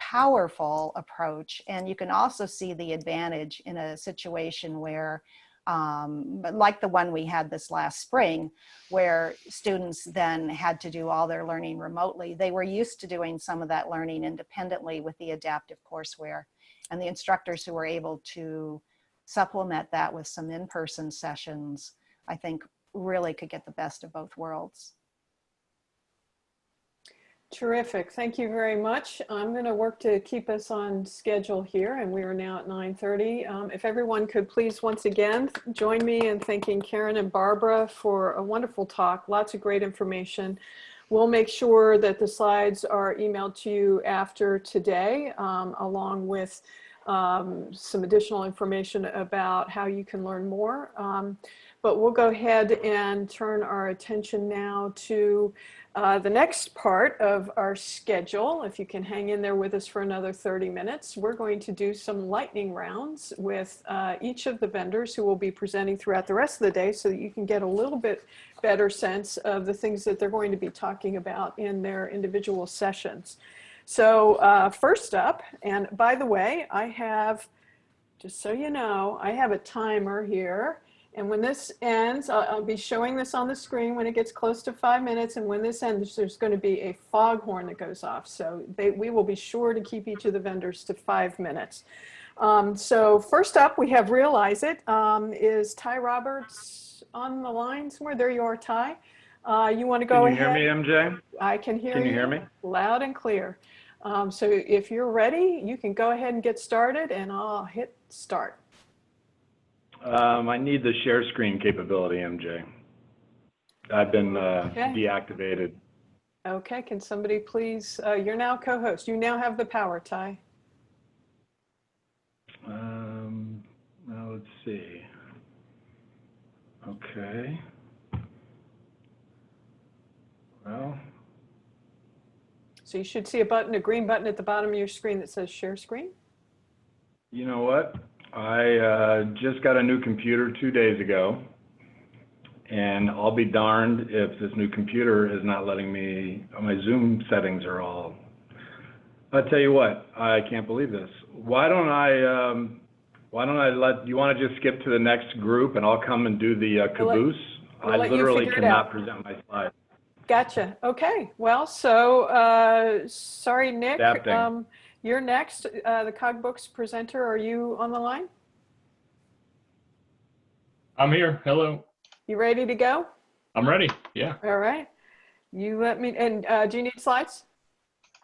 Speaker 1: powerful approach. And you can also see the advantage in a situation where, like the one we had this last spring, where students then had to do all their learning remotely. They were used to doing some of that learning independently with the adaptive courseware. And the instructors who were able to supplement that with some in-person sessions, I think really could get the best of both worlds.
Speaker 3: Terrific. Thank you very much. I'm going to work to keep us on schedule here, and we are now at 9:30. If everyone could please once again join me in thanking Karen and Barbara for a wonderful talk. Lots of great information. We'll make sure that the slides are emailed to you after today, along with some additional information about how you can learn more. But we'll go ahead and turn our attention now to the next part of our schedule. If you can hang in there with us for another 30 minutes, we're going to do some lightning rounds with each of the vendors who will be presenting throughout the rest of the day, so that you can get a little bit better sense of the things that they're going to be talking about in their individual sessions. So first up, and by the way, I have, just so you know, I have a timer here. And when this ends, I'll be showing this on the screen when it gets close to 5 minutes. And when this ends, there's going to be a foghorn that goes off. So we will be sure to keep each of the vendors to 5 minutes. So first up, we have Realize It. Is Ty Roberts on the line somewhere? There you are, Ty. You want to go ahead?
Speaker 4: Can you hear me, MJ?
Speaker 3: I can hear you.
Speaker 4: Can you hear me?
Speaker 3: Loud and clear. So if you're ready, you can go ahead and get started, and I'll hit start.
Speaker 4: I need the share screen capability, MJ. I've been deactivated.
Speaker 3: Okay, can somebody please, you're now co-host. You now have the power, Ty.
Speaker 4: Now let's see. Okay. Well.
Speaker 3: So you should see a button, a green button at the bottom of your screen that says share screen.
Speaker 4: You know what? I just got a new computer 2 days ago, and I'll be darned if this new computer is not letting me, my Zoom settings are all, I'll tell you what, I can't believe this. Why don't I let, you want to just skip to the next group and I'll come and do the caboose? I literally cannot present my slides.
Speaker 3: Gotcha. Okay. Well, so sorry, Nick. You're next. The Cogbooks presenter. Are you on the line?
Speaker 5: I'm here. Hello.
Speaker 3: You ready to go?
Speaker 5: I'm ready. Yeah.
Speaker 3: All right. You let me. And do you need slides?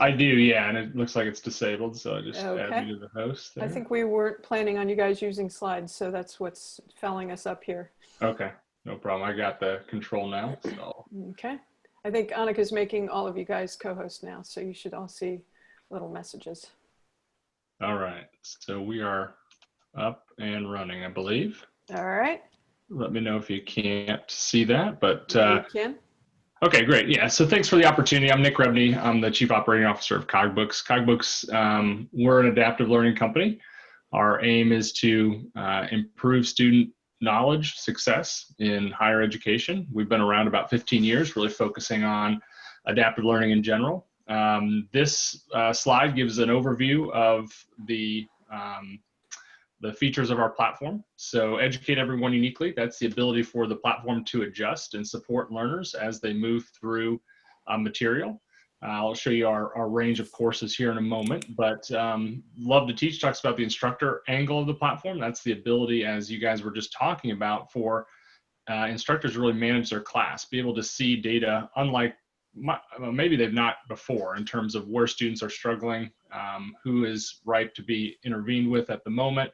Speaker 5: I do. Yeah. And it looks like it's disabled. So I just add you to the host there.
Speaker 3: I think we weren't planning on you guys using slides. So that's what's filling us up here.
Speaker 5: Okay. No problem. I got the control now. So.
Speaker 3: Okay. I think Annika's making all of you guys co-hosts now, so you should all see little messages.
Speaker 5: All right. So we are up and running, I believe.
Speaker 3: All right.
Speaker 5: Let me know if you can't see that, but
Speaker 3: You can.
Speaker 5: Okay, great. Yeah. So thanks for the opportunity. I'm Nick Rebney. I'm the Chief Operating Officer of Cogbooks. Cogbooks, we're an adaptive learning company. Our aim is to improve student knowledge, success in higher education. We've been around about 15 years, really focusing on adaptive learning in general. This slide gives an overview of the features of our platform. So educate everyone uniquely. That's the ability for the platform to adjust and support learners as they move through material. I'll show you our range of courses here in a moment, but Love to Teach talks about the instructor angle of the platform. That's the ability, as you guys were just talking about, for instructors to really manage their class, be able to see data unlike maybe they've not before in terms of where students are struggling, who is ripe to be intervened with at the moment,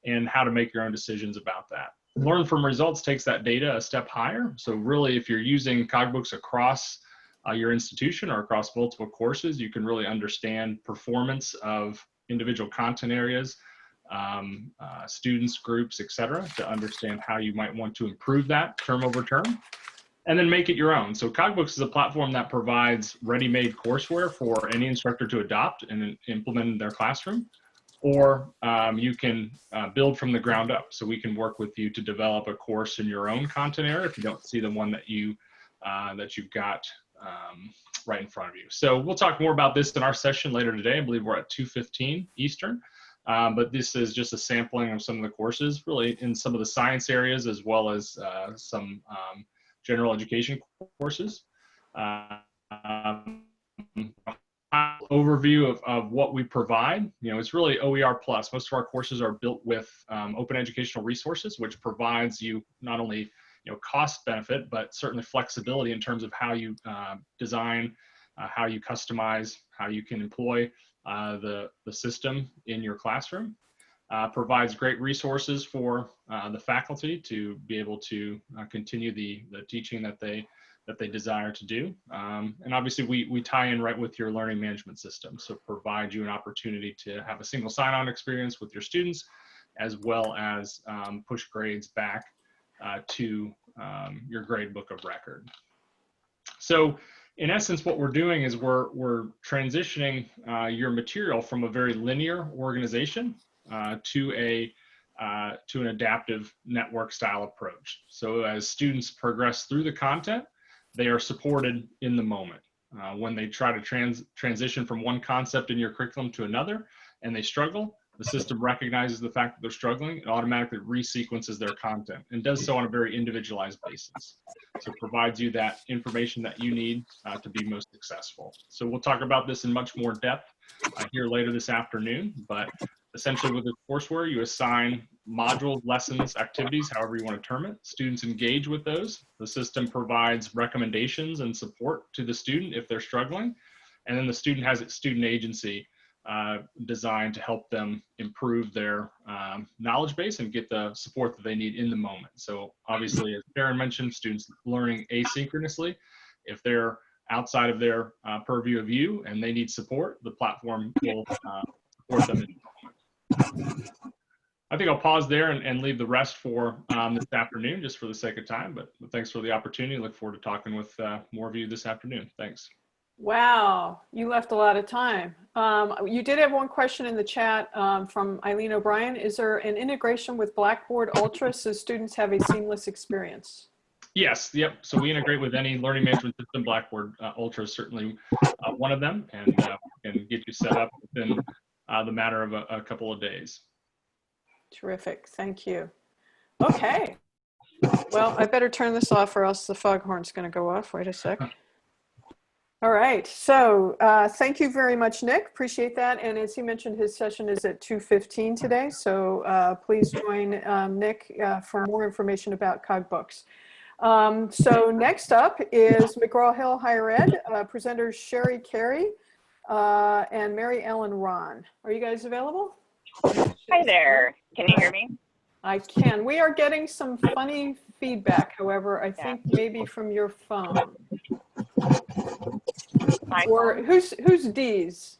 Speaker 5: and how to make your own decisions about that. Learn from Results takes that data a step higher. So really, if you're using Cogbooks across your institution or across multiple courses, you can really understand performance of individual content areas, students, groups, etc., to understand how you might want to improve that term over term, and then make it your own. So Cogbooks is a platform that provides ready-made courseware for any instructor to adopt and implement in their classroom, or you can build from the ground up. So we can work with you to develop a course in your own content area if you don't see the one that you've got right in front of you. So we'll talk more about this in our session later today. I believe we're at 2:15 Eastern. But this is just a sampling of some of the courses, really in some of the science areas, as well as some general education courses. Overview of what we provide. It's really OER plus. Most of our courses are built with open educational resources, which provides you not only cost benefit, but certainly flexibility in terms of how you design, how you customize, how you can employ the system in your classroom. Provides great resources for the faculty to be able to continue the teaching that they desire to do. And obviously we tie in right with your learning management system. So provide you an opportunity to have a single sign-on experience with your students, as well as push grades back to your grade book of record. So in essence, what we're doing is we're transitioning your material from a very linear organization to an adaptive network style approach. So as students progress through the content, they are supported in the moment. When they try to transition from one concept in your curriculum to another and they struggle, the system recognizes the fact that they're struggling, it automatically resequences their content and does so on a very individualized basis. So it provides you that information that you need to be most successful. So we'll talk about this in much more depth here later this afternoon, but essentially with the courseware, you assign modules, lessons, activities, however you want to term it. Students engage with those. The system provides recommendations and support to the student if they're struggling. And then the student has its student agency designed to help them improve their knowledge base and get the support that they need in the moment. So obviously, as Karen mentioned, students learning asynchronously. If they're outside of their purview of you and they need support, the platform will support them in the moment. I think I'll pause there and leave the rest for this afternoon, just for the sake of time, but thanks for the opportunity. Look forward to talking with more of you this afternoon. Thanks.
Speaker 3: Wow, you left a lot of time. You did have one question in the chat from Eileen O'Brien. Is there an integration with Blackboard Ultra so students have a seamless experience?
Speaker 5: Yes, yep. So we integrate with any learning management system. Blackboard Ultra is certainly one of them, and can get you set up within the matter of a couple of days.
Speaker 3: Terrific, thank you. Okay, well, I better turn this off or else the foghorn's going to go off. Wait a sec. All right, so thank you very much, Nick. Appreciate that. And as he mentioned, his session is at 2:15 today. So please join Nick for more information about Cogbooks. So next up is McGraw-Hill Higher Ed, presenters Sherry Carey and Mary Ellen Ron. Are you guys available?
Speaker 6: Hi there. Can you hear me?
Speaker 3: I can. We are getting some funny feedback, however, I think maybe from your phone. Or who's D's?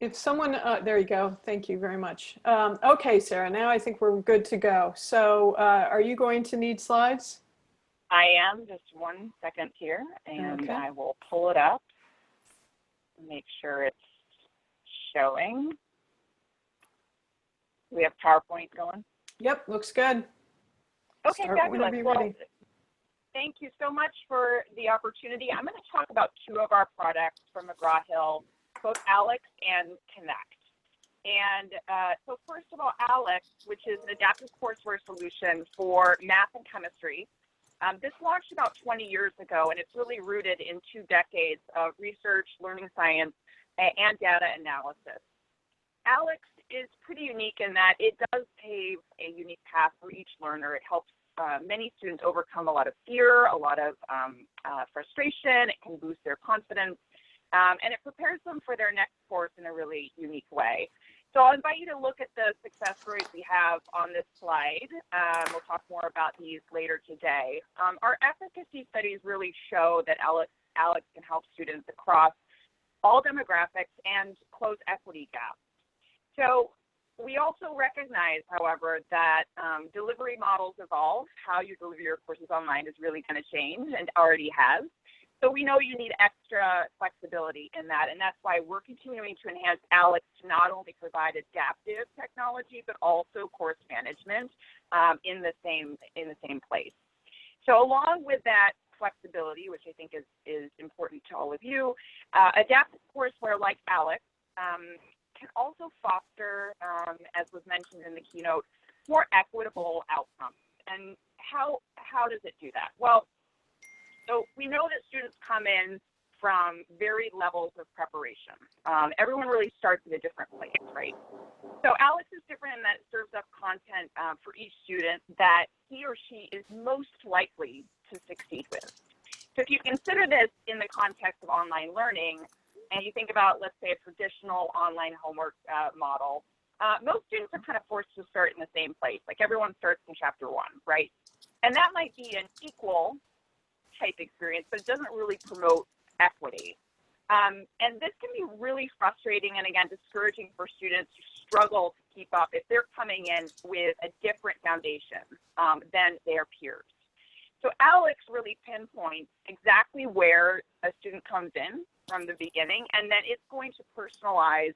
Speaker 3: If someone, there you go. Thank you very much. Okay, Sarah, now I think we're good to go. So are you going to need slides?
Speaker 6: I am. Just 1 second here, and
Speaker 3: Okay.
Speaker 6: I will pull it up. Make sure it's showing. We have PowerPoint going.
Speaker 3: Yep, looks good.
Speaker 6: Okay,
Speaker 3: Start
Speaker 6: fabulous.
Speaker 3: whenever you're
Speaker 6: Well,
Speaker 3: ready.
Speaker 6: thank you so much for the opportunity. I'm going to talk about 2 of our products from McGraw-Hill, both Alex and Connect. And so first of all, Alex, which is an adaptive courseware solution for math and chemistry. This launched about 20 years ago, and it's really rooted in 2 decades of research, learning science, and data analysis. Alex is pretty unique in that it does pave a unique path for each learner. It helps many students overcome a lot of fear, a lot of frustration. It can boost their confidence, and it prepares them for their next course in a really unique way. So I'll invite you to look at the success stories we have on this slide. We'll talk more about these later today. Our efficacy studies really show that Alex can help students across all demographics, and close equity gaps. So we also recognize, however, that delivery models evolve. How you deliver your courses online is really going to change and already has. So we know you need extra flexibility in that, and that's why we're continuing to enhance ALEKS to not only provide adaptive technology, but also course management in the same place. So along with that flexibility, which I think is important to all of you, adaptive courseware like ALEKS can also foster, as was mentioned in the keynote, more equitable outcomes. And how does it do that? Well, so we know that students come in from varied levels of preparation. Everyone really starts at a different place, right? So ALEKS is different in that it serves up content for each student that he or she is most likely to succeed with. So if you consider this in the context of online learning, and you think about, let's say, a traditional online homework model, most students are kind of forced to start in the same place. Like everyone starts in chapter 1, right? And that might be an equal type experience, but it doesn't really promote equity. And this can be really frustrating and, again, discouraging for students who struggle to keep up if they're coming in with a different foundation than their peers. So ALEKS really pinpoints exactly where a student comes in from the beginning, and then it's going to personalize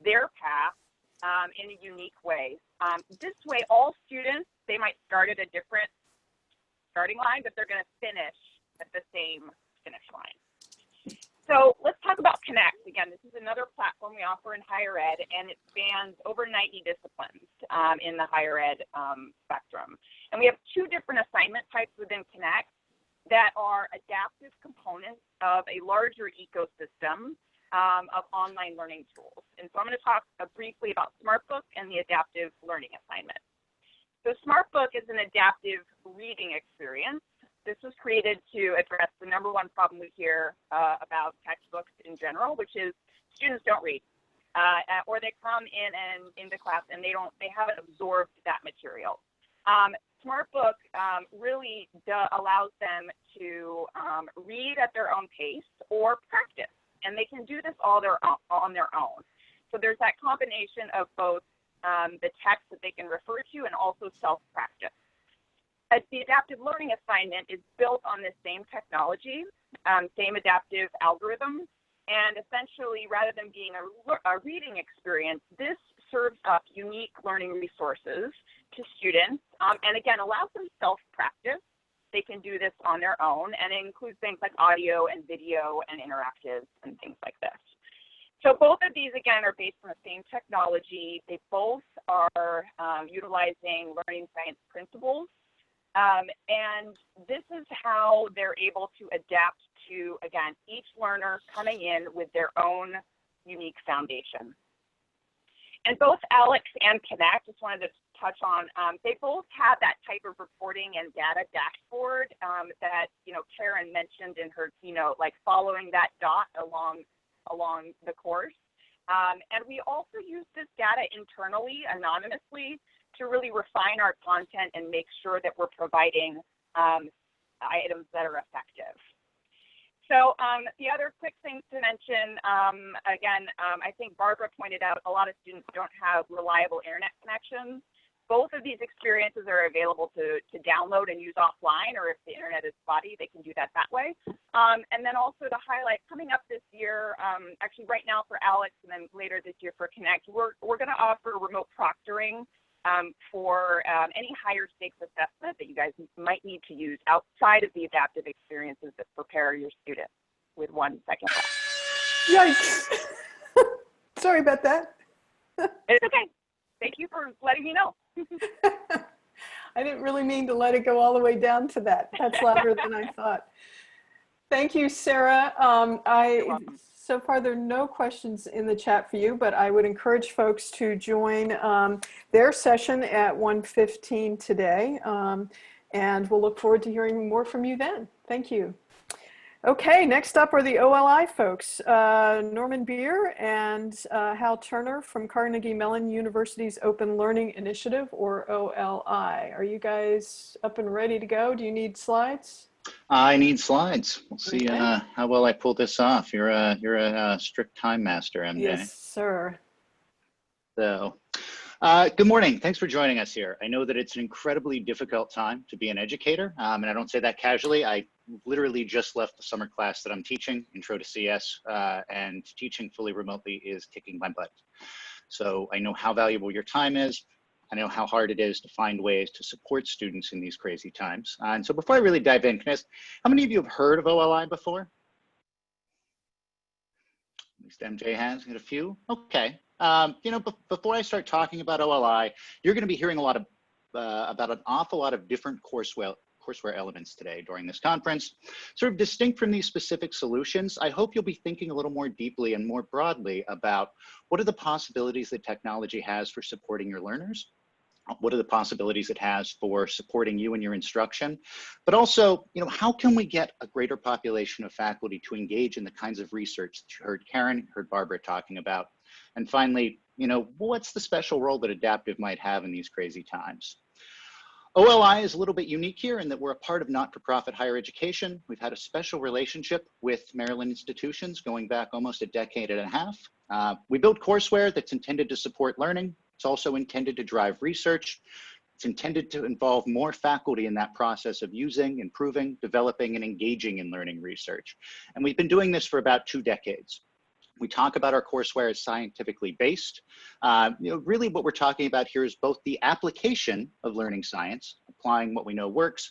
Speaker 6: their path in a unique way. This way, all students, they might start at a different starting line, but they're going to finish at the same finish line. So let's talk about Connect. Again, this is another platform we offer in higher ed, and it spans over 90 disciplines in the higher ed spectrum. And we have 2 different assignment types within Connect that are adaptive components of a larger ecosystem of online learning tools. And so I'm going to talk briefly about SmartBook and the adaptive learning assignment. So SmartBook is an adaptive reading experience. This was created to address the #1 problem we hear about textbooks in general, which is students don't read, or they come in and into class and they haven't absorbed that material. SmartBook really allows them to read at their own pace or practice, and they can do this all on their own. So there's that combination of both the text that they can refer to and also self-practice. The adaptive learning assignment is built on the same technology, same adaptive algorithms, and essentially, rather than being a reading experience, this serves up unique learning resources to students, and again, allows them self-practice. They can do this on their own, and it includes things like audio and video and interactives and things like this. So both of these, again, are based on the same technology. They both are utilizing learning science principles. And this is how they're able to adapt to, again, each learner coming in with their own unique foundation. And both ALEKS and Connect, just wanted to touch on, they both have that type of reporting and data dashboard that, Karen mentioned in her keynote, like following that dot along the course. And we also use this data internally, anonymously, to really refine our content and make sure that we're providing items that are effective. So the other quick things to mention, again, I think Barbara pointed out a lot of students don't have reliable internet connections. Both of these experiences are available to download and use offline, or if the internet is spotty, they can do that way. And then also to highlight, coming up this year, actually right now for ALEKS and then later this year for Connect, we're going to offer remote proctoring for any higher stakes assessment that you guys might need to use outside of the adaptive experiences that prepare your students with 1 second left.
Speaker 3: Yikes. Sorry about that.
Speaker 6: It's okay. Thank you for letting me know.
Speaker 3: I didn't really mean to let it go all the way down to that. That's louder than I thought. Thank you, Sarah. So far, there are no questions in the chat for you, but I would encourage folks to join their session at 1:15 today. And we'll look forward to hearing more from you then. Thank you. Okay, next up are the OLI folks, Norman Beer and Hal Turner from Carnegie Mellon University's Open Learning Initiative, or OLI. Are you guys up and ready to go? Do you need slides?
Speaker 7: I need slides. We'll see
Speaker 3: Okay.
Speaker 7: how well I pull this off. You're a strict time master, MJ.
Speaker 3: Yes, sir.
Speaker 7: So, good morning. Thanks for joining us here. I know that it's an incredibly difficult time to be an educator, and I don't say that casually. I literally just left the summer class that I'm teaching, Intro to CS, and teaching fully remotely is kicking my butt. So I know how valuable your time is. I know how hard it is to find ways to support students in these crazy times. And so before I really dive in, can I ask, how many of you have heard of OLI before? At least MJ has, got a few. Okay. You know, before I start talking about OLI, you're going to be hearing a lot of about an awful lot of different courseware elements today during this conference. Sort of distinct from these specific solutions, I hope you'll be thinking a little more deeply and more broadly about what are the possibilities that technology has for supporting your learners. What are the possibilities it has for supporting you in your instruction? But also, you know, how can we get a greater population of faculty to engage in the kinds of research that you heard Karen, heard Barbara talking about? And finally, you know, what's the special role that adaptive might have in these crazy times? OLI is a little bit unique here in that we're a part of not-for-profit higher education. We've had a special relationship with Maryland institutions going back almost a decade and a half. We build courseware that's intended to support learning. It's also intended to drive research. It's intended to involve more faculty in that process of using, improving, developing, and engaging in learning research. And we've been doing this for about 2 decades. We talk about our courseware as scientifically based. You know, really what we're talking about here is both the application of learning science, applying what we know works,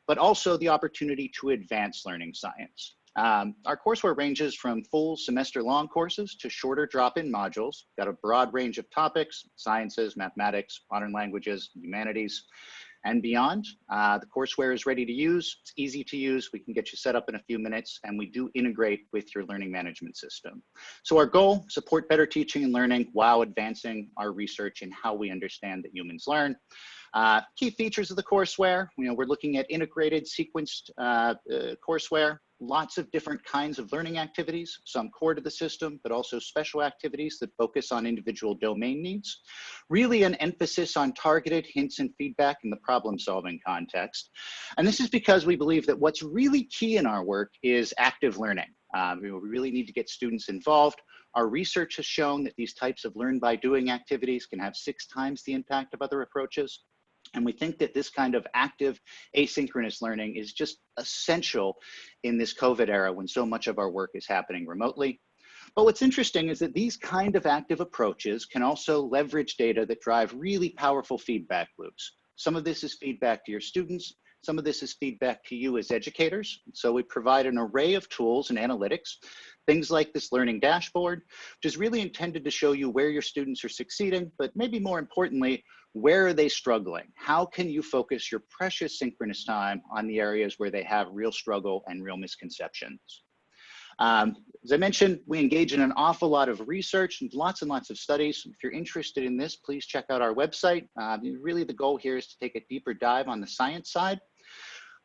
Speaker 7: but also the opportunity to advance learning science. Our courseware ranges from full semester-long courses to shorter drop-in modules. Got a broad range of topics: sciences, mathematics, modern languages, humanities, and beyond. The courseware is ready to use. It's easy to use. We can get you set up in a few minutes, and we do integrate with your learning management system. So our goal: support better teaching and learning while advancing our research in how we understand that humans learn. Key features of the courseware: you know, we're looking at integrated, sequenced courseware. Lots of different kinds of learning activities, some core to the system, but also special activities that focus on individual domain needs. Really an emphasis on targeted hints and feedback in the problem-solving context. And this is because we believe that what's really key in our work is active learning. We really need to get students involved. Our research has shown that these types of learn by doing activities can have 6 times the impact of other approaches. And we think that this kind of active asynchronous learning is just essential in this COVID era when so much of our work is happening remotely. But what's interesting is that these kind of active approaches can also leverage data that drive really powerful feedback loops. Some of this is feedback to your students. Some of this is feedback to you as educators. So we provide an array of tools and analytics, things like this learning dashboard, which is really intended to show you where your students are succeeding, but maybe more importantly, where are they struggling? How can you focus your precious synchronous time on the areas where they have real struggle and real misconceptions? As I mentioned, we engage in an awful lot of research and lots of studies. If you're interested in this, please check out our website. Really the goal here is to take a deeper dive on the science side.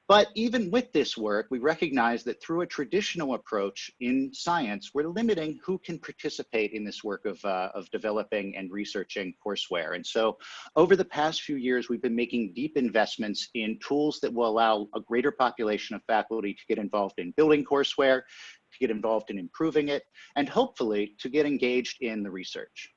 Speaker 7: But even with this work, we recognize that through a traditional approach in science, we're limiting who can participate in this work of developing and researching courseware. And so over the past few years, we've been making deep investments in tools that will allow a greater population of faculty to get involved in building courseware, to get involved in improving it, and hopefully to get engaged in the research.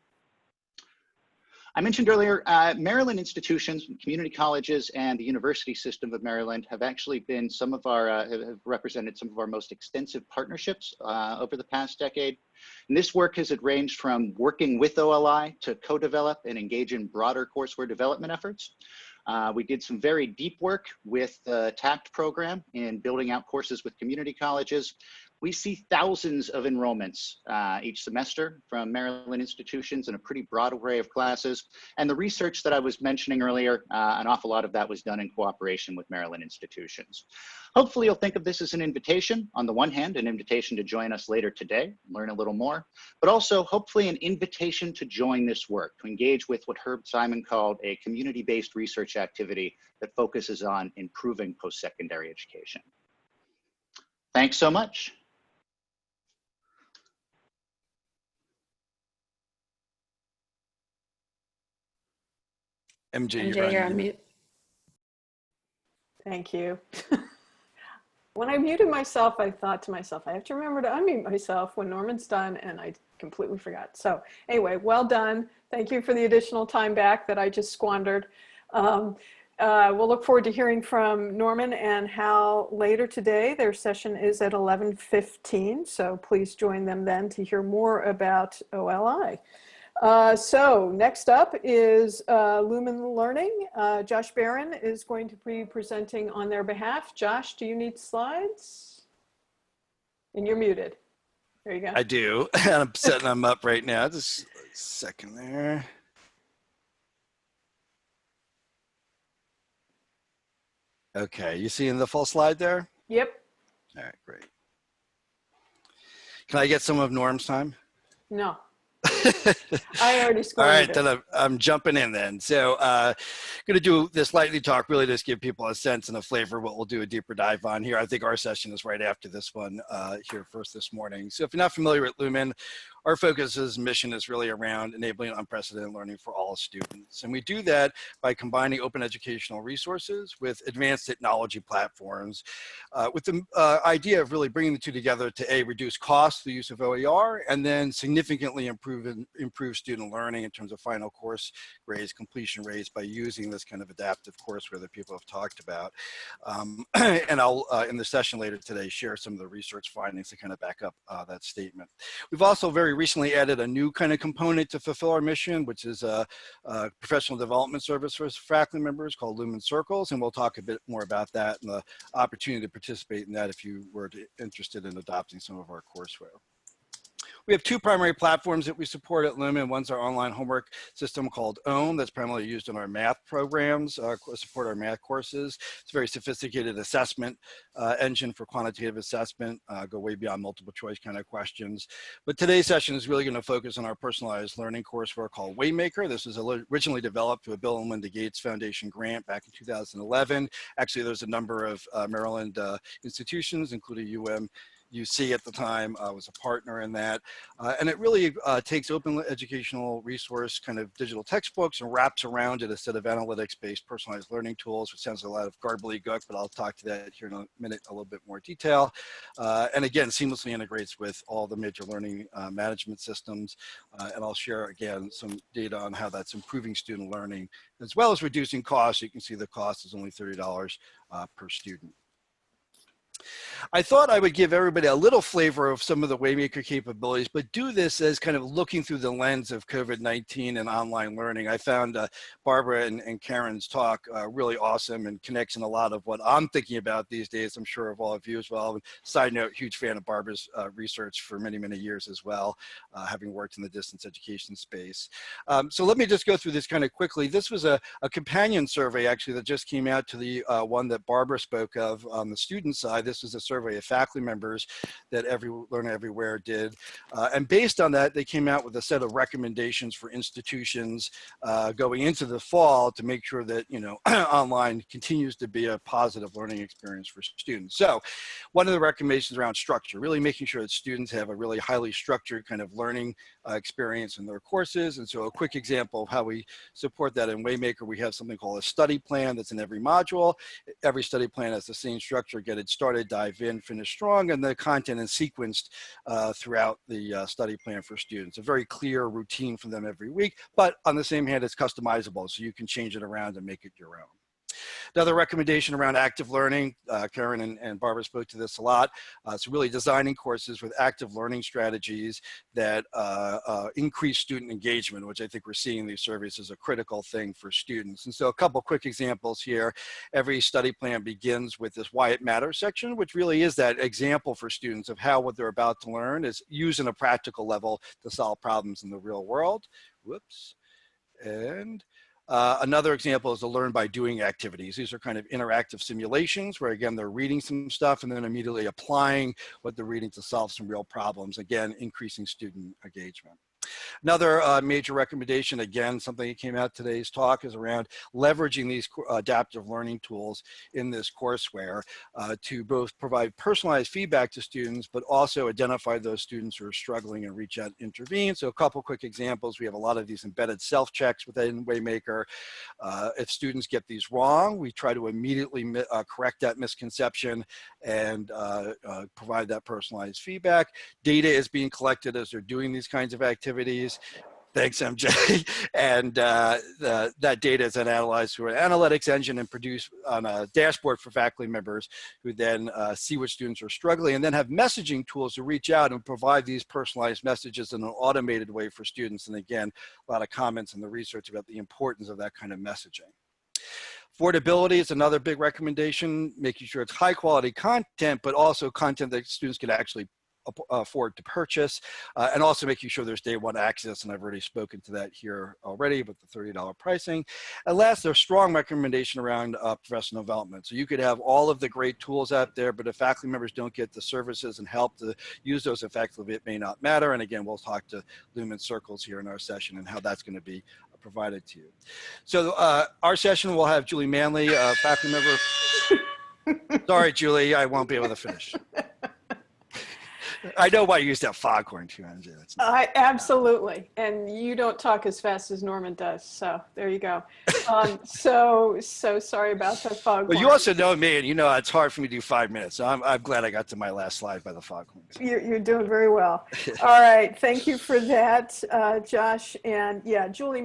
Speaker 7: I mentioned earlier, Maryland institutions, community colleges, and the university system of Maryland have actually been some of our, have represented some of our most extensive partnerships over the past decade. And this work has ranged from working with OLI to co-develop and engage in broader courseware development efforts. We did some very deep work with the TACT program in building out courses with community colleges. We see thousands of enrollments each semester from Maryland institutions in a pretty broad array of classes. And the research that I was mentioning earlier, an awful lot of that was done in cooperation with Maryland institutions. Hopefully you'll think of this as an invitation. On the one hand, an invitation to join us later today, learn a little more, but also hopefully an invitation to join this work, to engage with what Herb Simon called a community-based research activity that focuses on improving post-secondary education. Thanks so much.
Speaker 8: MJ,
Speaker 3: MJ,
Speaker 8: you're
Speaker 3: you're
Speaker 8: on
Speaker 3: on
Speaker 8: mute.
Speaker 3: mute. Thank you. When I muted myself, I thought to myself, I have to remember to unmute myself when Norman's done, and I completely forgot. So anyway, well done. Thank you for the additional time back that I just squandered. We'll look forward to hearing from Norman and Hal later today. Their session is at 11:15, so please join them then to hear more about OLI. So next up is Lumen Learning. Josh Barron is going to be presenting on their behalf. Josh, do you need slides? And you're muted. There you go.
Speaker 8: I do. I'm setting them up right now. Just a second there. Okay, you seeing the full slide there?
Speaker 3: Yep.
Speaker 8: All right, great. Can I get some of Norm's time?
Speaker 3: No. I already
Speaker 8: All
Speaker 3: squandered
Speaker 8: right, then I'm jumping in then. So going to do this lightly talk, really just give people a sense and a flavor of what we'll do a deeper dive on here. I think our session is right after this one here first this morning. So if you're not familiar with Lumen, our focus's mission is really around enabling unprecedented learning for all students. And we do that by combining open educational resources with advanced technology platforms with the idea of really bringing the two together to A, reduce costs through the use of OER, and then significantly improve student learning in terms of final course grades, completion rates by using this kind of adaptive courseware that people have talked about. And I'll, in the session later today, share some of the research findings to kind of back up that statement. We've also very recently added a new kind of component to fulfill our mission, which is a professional development service for faculty members called Lumen Circles, and we'll talk a bit more about that and the opportunity to participate in that if you were interested in adopting some of our courseware. We have two primary platforms that we support at Lumen. One's our online homework system called OWN that's primarily used in our math programs, support our math courses. It's a very sophisticated assessment engine for quantitative assessment, go way beyond multiple choice kind of questions. But today's session is really going to focus on our personalized learning courseware called Waymaker. This was originally developed through a Bill and Melinda Gates Foundation grant back in 2011. Actually, there's a number of Maryland institutions, including UC at the time was a partner in that. And it really takes open educational resource kind of digital textbooks and wraps around it a set of analytics-based personalized learning tools, which sounds a lot of garbly-guck, but I'll talk to that here in a minute, a little bit more detail. And again, seamlessly integrates with all the major learning management systems. And I'll share again some data on how that's improving student learning, as well as reducing costs. You can see the cost is only $30 per student. I thought I would give everybody a little flavor of some of the Waymaker capabilities, but do this as kind of looking through the lens of COVID-19 and online learning. I found Barbara and Karen's talk really awesome and connects in a lot of what I'm thinking about these days. I'm sure of all of you as well. Side note, huge fan of Barbara's research for many, many years as well, having worked in the distance education space. So let me just go through this kind of quickly. This was a companion survey actually that just came out to the one that Barbara spoke of on the student side. This was a survey of faculty members that Learn Everywhere did. And based on that, they came out with a set of recommendations for institutions going into the fall to make sure that, you know, online continues to be a positive learning experience for students. So one of the recommendations around structure, really making sure that students have a really highly structured kind of learning experience in their courses. And so a quick example of how we support that in Waymaker, we have something called a study plan that's in every module. Every study plan has the same structure: get it started, dive in, finish strong, and the content is sequenced throughout the study plan for students. A very clear routine for them every week, but on the same hand, it's customizable, so you can change it around and make it your own. Another recommendation around active learning, Karen and Barbara spoke to this a lot. So really designing courses with active learning strategies that increase student engagement, which I think we're seeing in these surveys is a critical thing for students. And so a couple quick examples here. Every study plan begins with this Why It Matters section, which really is that example for students of how what they're about to learn is used in a practical level to solve problems in the real world. Whoops. And another example is the learn by doing activities. These are kind of interactive simulations where, again, they're reading some stuff and then immediately applying what they're reading to solve some real problems, again, increasing student engagement. Another major recommendation, again, something that came out today's talk, is around leveraging these adaptive learning tools in this courseware to both provide personalized feedback to students, but also identify those students who are struggling and reach out and intervene. So a couple quick examples. We have a lot of these embedded self-checks within Waymaker. If students get these wrong, we try to immediately correct that misconception and provide that personalized feedback. Data is being collected as they're doing these kinds of activities. Thanks, MJ. And that data is then analyzed through an analytics engine and produced on a dashboard for faculty members who then see which students are struggling and then have messaging tools to reach out and provide these personalized messages in an automated way for students. And again, a lot of comments in the research about the importance of that kind of messaging. Affordability is another big recommendation, making sure it's high quality content, but also content that students can actually afford to purchase, and also making sure there's day one access, and I've already spoken to that here already with the $30 pricing. And last, there's strong recommendation around professional development. So you could have all of the great tools out there, but if faculty members don't get the services and help to use those effectively, it may not matter. And again, we'll talk to Lumen Circles here in our session and how that's going to be provided to you. So our session will have Julie Manley, faculty member. Sorry, Julie, I won't be able to finish. I know why you used that foghorn too, MJ.
Speaker 3: Absolutely. And you don't talk as fast as Norman does. So there you go. So sorry about that foghorn.
Speaker 8: Well, you also know me, and you know it's hard for me to do 5 minutes. So I'm glad I got to my last slide by the foghorn.
Speaker 3: You're doing very well. All right. Thank you for that, Josh. And yeah, Julie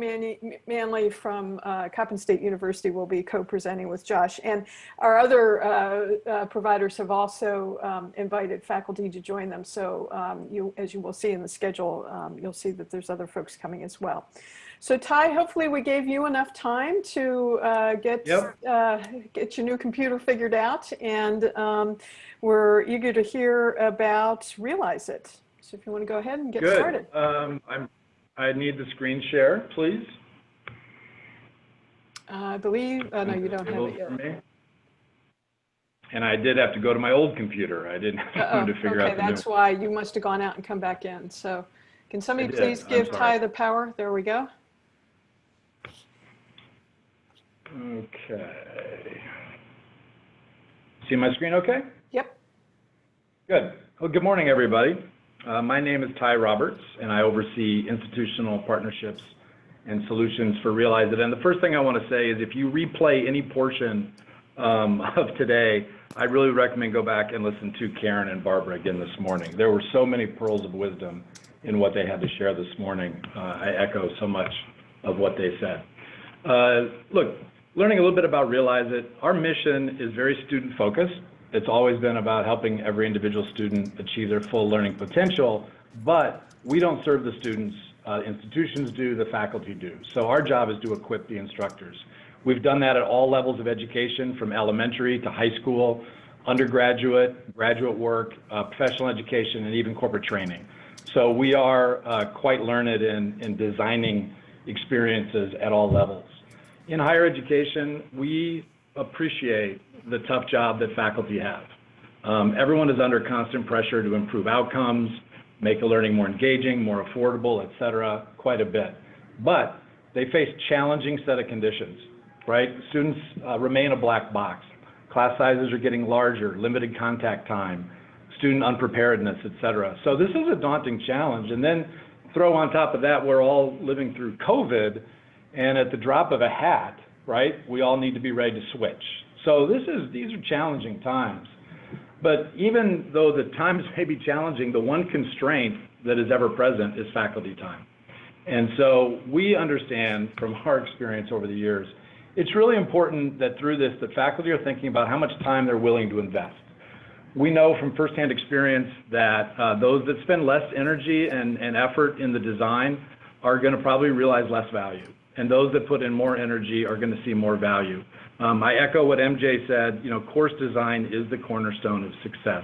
Speaker 3: Manley from Coppin State University will be co-presenting with Josh. And our other providers have also invited faculty to join them. So as you will see in the schedule, you'll see that there's other folks coming as well. So Ty, hopefully we gave you enough time to get your new computer figured out, and we're eager to hear about Realize It. So if you want to go ahead and get started.
Speaker 4: I need the screen share, please.
Speaker 3: I believe, no, you don't have it yet.
Speaker 4: And I did have to go to my old computer. I didn't have time to figure out the
Speaker 3: that's
Speaker 4: new.
Speaker 3: why you must have gone out and come back in. So can somebody please give Ty the power? There we go.
Speaker 4: Okay. See my screen okay?
Speaker 3: Yep.
Speaker 4: Good. Well, good morning, everybody. My name is Ty Roberts, and I oversee institutional partnerships and solutions for Realize It. And the first thing I want to say is if you replay any portion of today, I really recommend go back and listen to Karen and Barbara again this morning. There were so many pearls of wisdom in what they had to share this morning. I echo so much of what they said. Look, learning a little bit about Realize It, our mission is very student focused. It's always been about helping every individual student achieve their full learning potential, but we don't serve the students. Institutions do, the faculty do. So our job is to equip the instructors. We've done that at all levels of education, from elementary to high school, undergraduate, graduate work, professional education, and even corporate training. So we are quite learned in designing experiences at all levels. In higher education, we appreciate the tough job that faculty have. Everyone is under constant pressure to improve outcomes, make the learning more engaging, more affordable, et cetera, quite a bit. But they face challenging set of conditions. Right? Students remain a black box. Class sizes are getting larger, limited contact time, student unpreparedness, et cetera. So this is a daunting challenge. And then throw on top of that, we're all living through COVID, and at the drop of a hat, right, we all need to be ready to switch. So these are challenging times. But even though the times may be challenging, the one constraint that is ever present is faculty time. And so we understand from our experience over the years, it's really important that through this, the faculty are thinking about how much time they're willing to invest. We know from firsthand experience that those that spend less energy and effort in the design are going to probably realize less value. And those that put in more energy are going to see more value. I echo what MJ said, you know, course design is the cornerstone of success.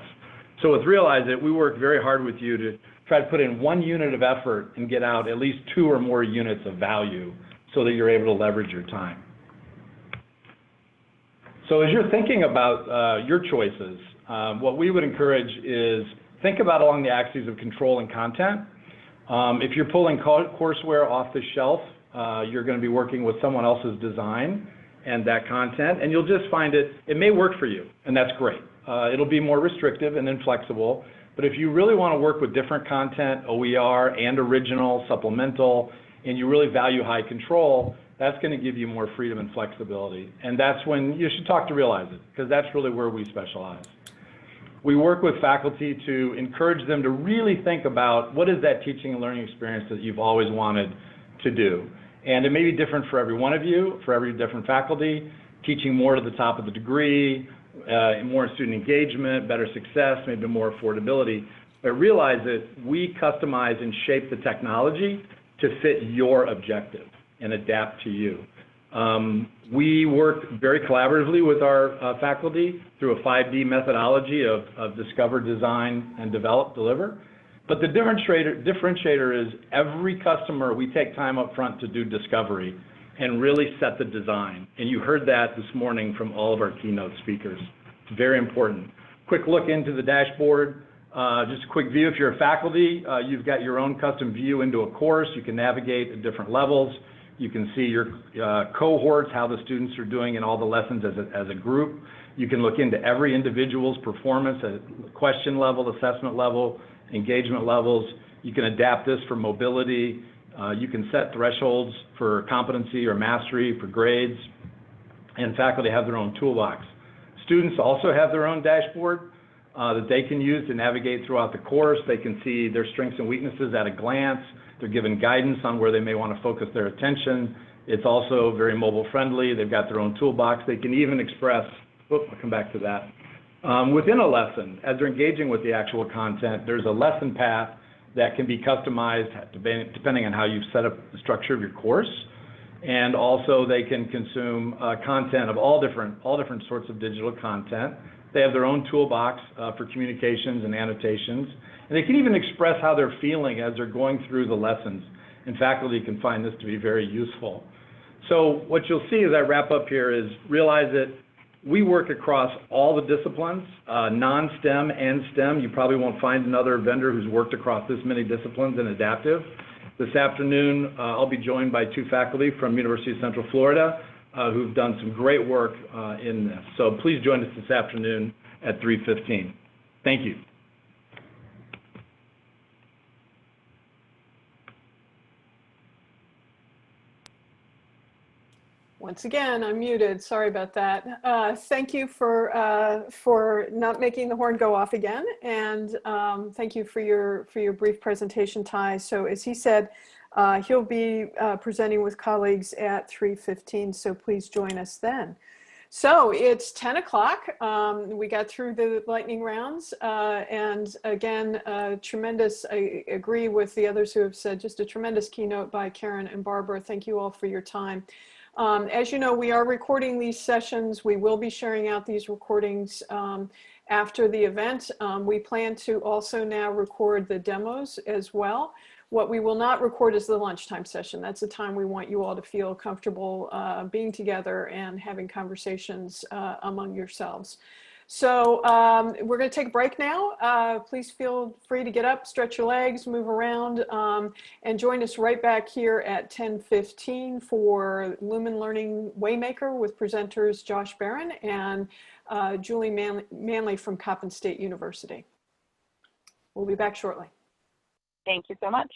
Speaker 4: So with Realize It, we work very hard with you to try to put in 1 unit of effort and get out at least 2 or more units of value so that you're able to leverage your time. So as you're thinking about your choices, what we would encourage is think about along the axes of control and content. If you're pulling courseware off the shelf, you're going to be working with someone else's design and that content, and you'll just find it may work for you, and that's great. It'll be more restrictive and inflexible, but if you really want to work with different content, OER and original, supplemental, and you really value high control, that's going to give you more freedom and flexibility. And that's when you should talk to Realize It, because that's really where we specialize. We work with faculty to encourage them to really think about what is that teaching and learning experience that you've always wanted to do. And it may be different for every one of you, for every different faculty, teaching more to the top of the degree, more student engagement, better success, maybe more affordability. But realize that we customize and shape the technology to fit your objective and adapt to you. We work very collaboratively with our faculty through a 5D methodology of discover, design, and develop, deliver. But the differentiator is every customer, we take time up front to do discovery and really set the design. And you heard that this morning from all of our keynote speakers. It's very important. Quick look into the dashboard. Just a quick view. If you're a faculty, you've got your own custom view into a course. You can navigate at different levels. You can see your cohorts, how the students are doing in all the lessons as a group. You can look into every individual's performance at question level, assessment level, engagement levels. You can adapt this for mobility. You can set thresholds for competency or mastery for grades. And faculty have their own toolbox. Students also have their own dashboard that they can use to navigate throughout the course. They can see their strengths and weaknesses at a glance. They're given guidance on where they may want to focus their attention. It's also very mobile friendly. They've got their own toolbox. They can even express, I'll come back to that. Within a lesson, as they're engaging with the actual content, there's a lesson path that can be customized depending on how you've set up the structure of your course. And also they can consume content of all different sorts of digital content. They have their own toolbox for communications and annotations. And they can even express how they're feeling as they're going through the lessons. And faculty can find this to be very useful. So what you'll see as I wrap up here is realize that we work across all the disciplines, non-STEM and STEM. You probably won't find another vendor who's worked across this many disciplines and adaptive. This afternoon, I'll be joined by two faculty from University of Central Florida who've done some great work in this. So please join us this afternoon at 3:15. Thank you.
Speaker 3: Once again, I'm muted. Sorry about that. Thank you for not making the horn go off again, and thank you for your brief presentation, Ty. So as he said, he'll be presenting with colleagues at 3:15. So please join us then. So it's 10 o'clock. We got through the lightning rounds, and again, tremendous. I agree with the others who have said just a tremendous keynote by Karen and Barbara. Thank you all for your time. As you know, we are recording these sessions. We will be sharing out these recordings after the event. We plan to also now record the demos as well. What we will not record is the lunchtime session. That's the time we want you all to feel comfortable being together and having conversations among yourselves. So we're going to take a break now. Please feel free to get up, stretch your legs, move around, and join us right back here at 10:15 for Lumen Learning Waymaker with presenters Josh Barron and Julie Manley from Coppin State University. We'll be back shortly.
Speaker 6: Thank you so much.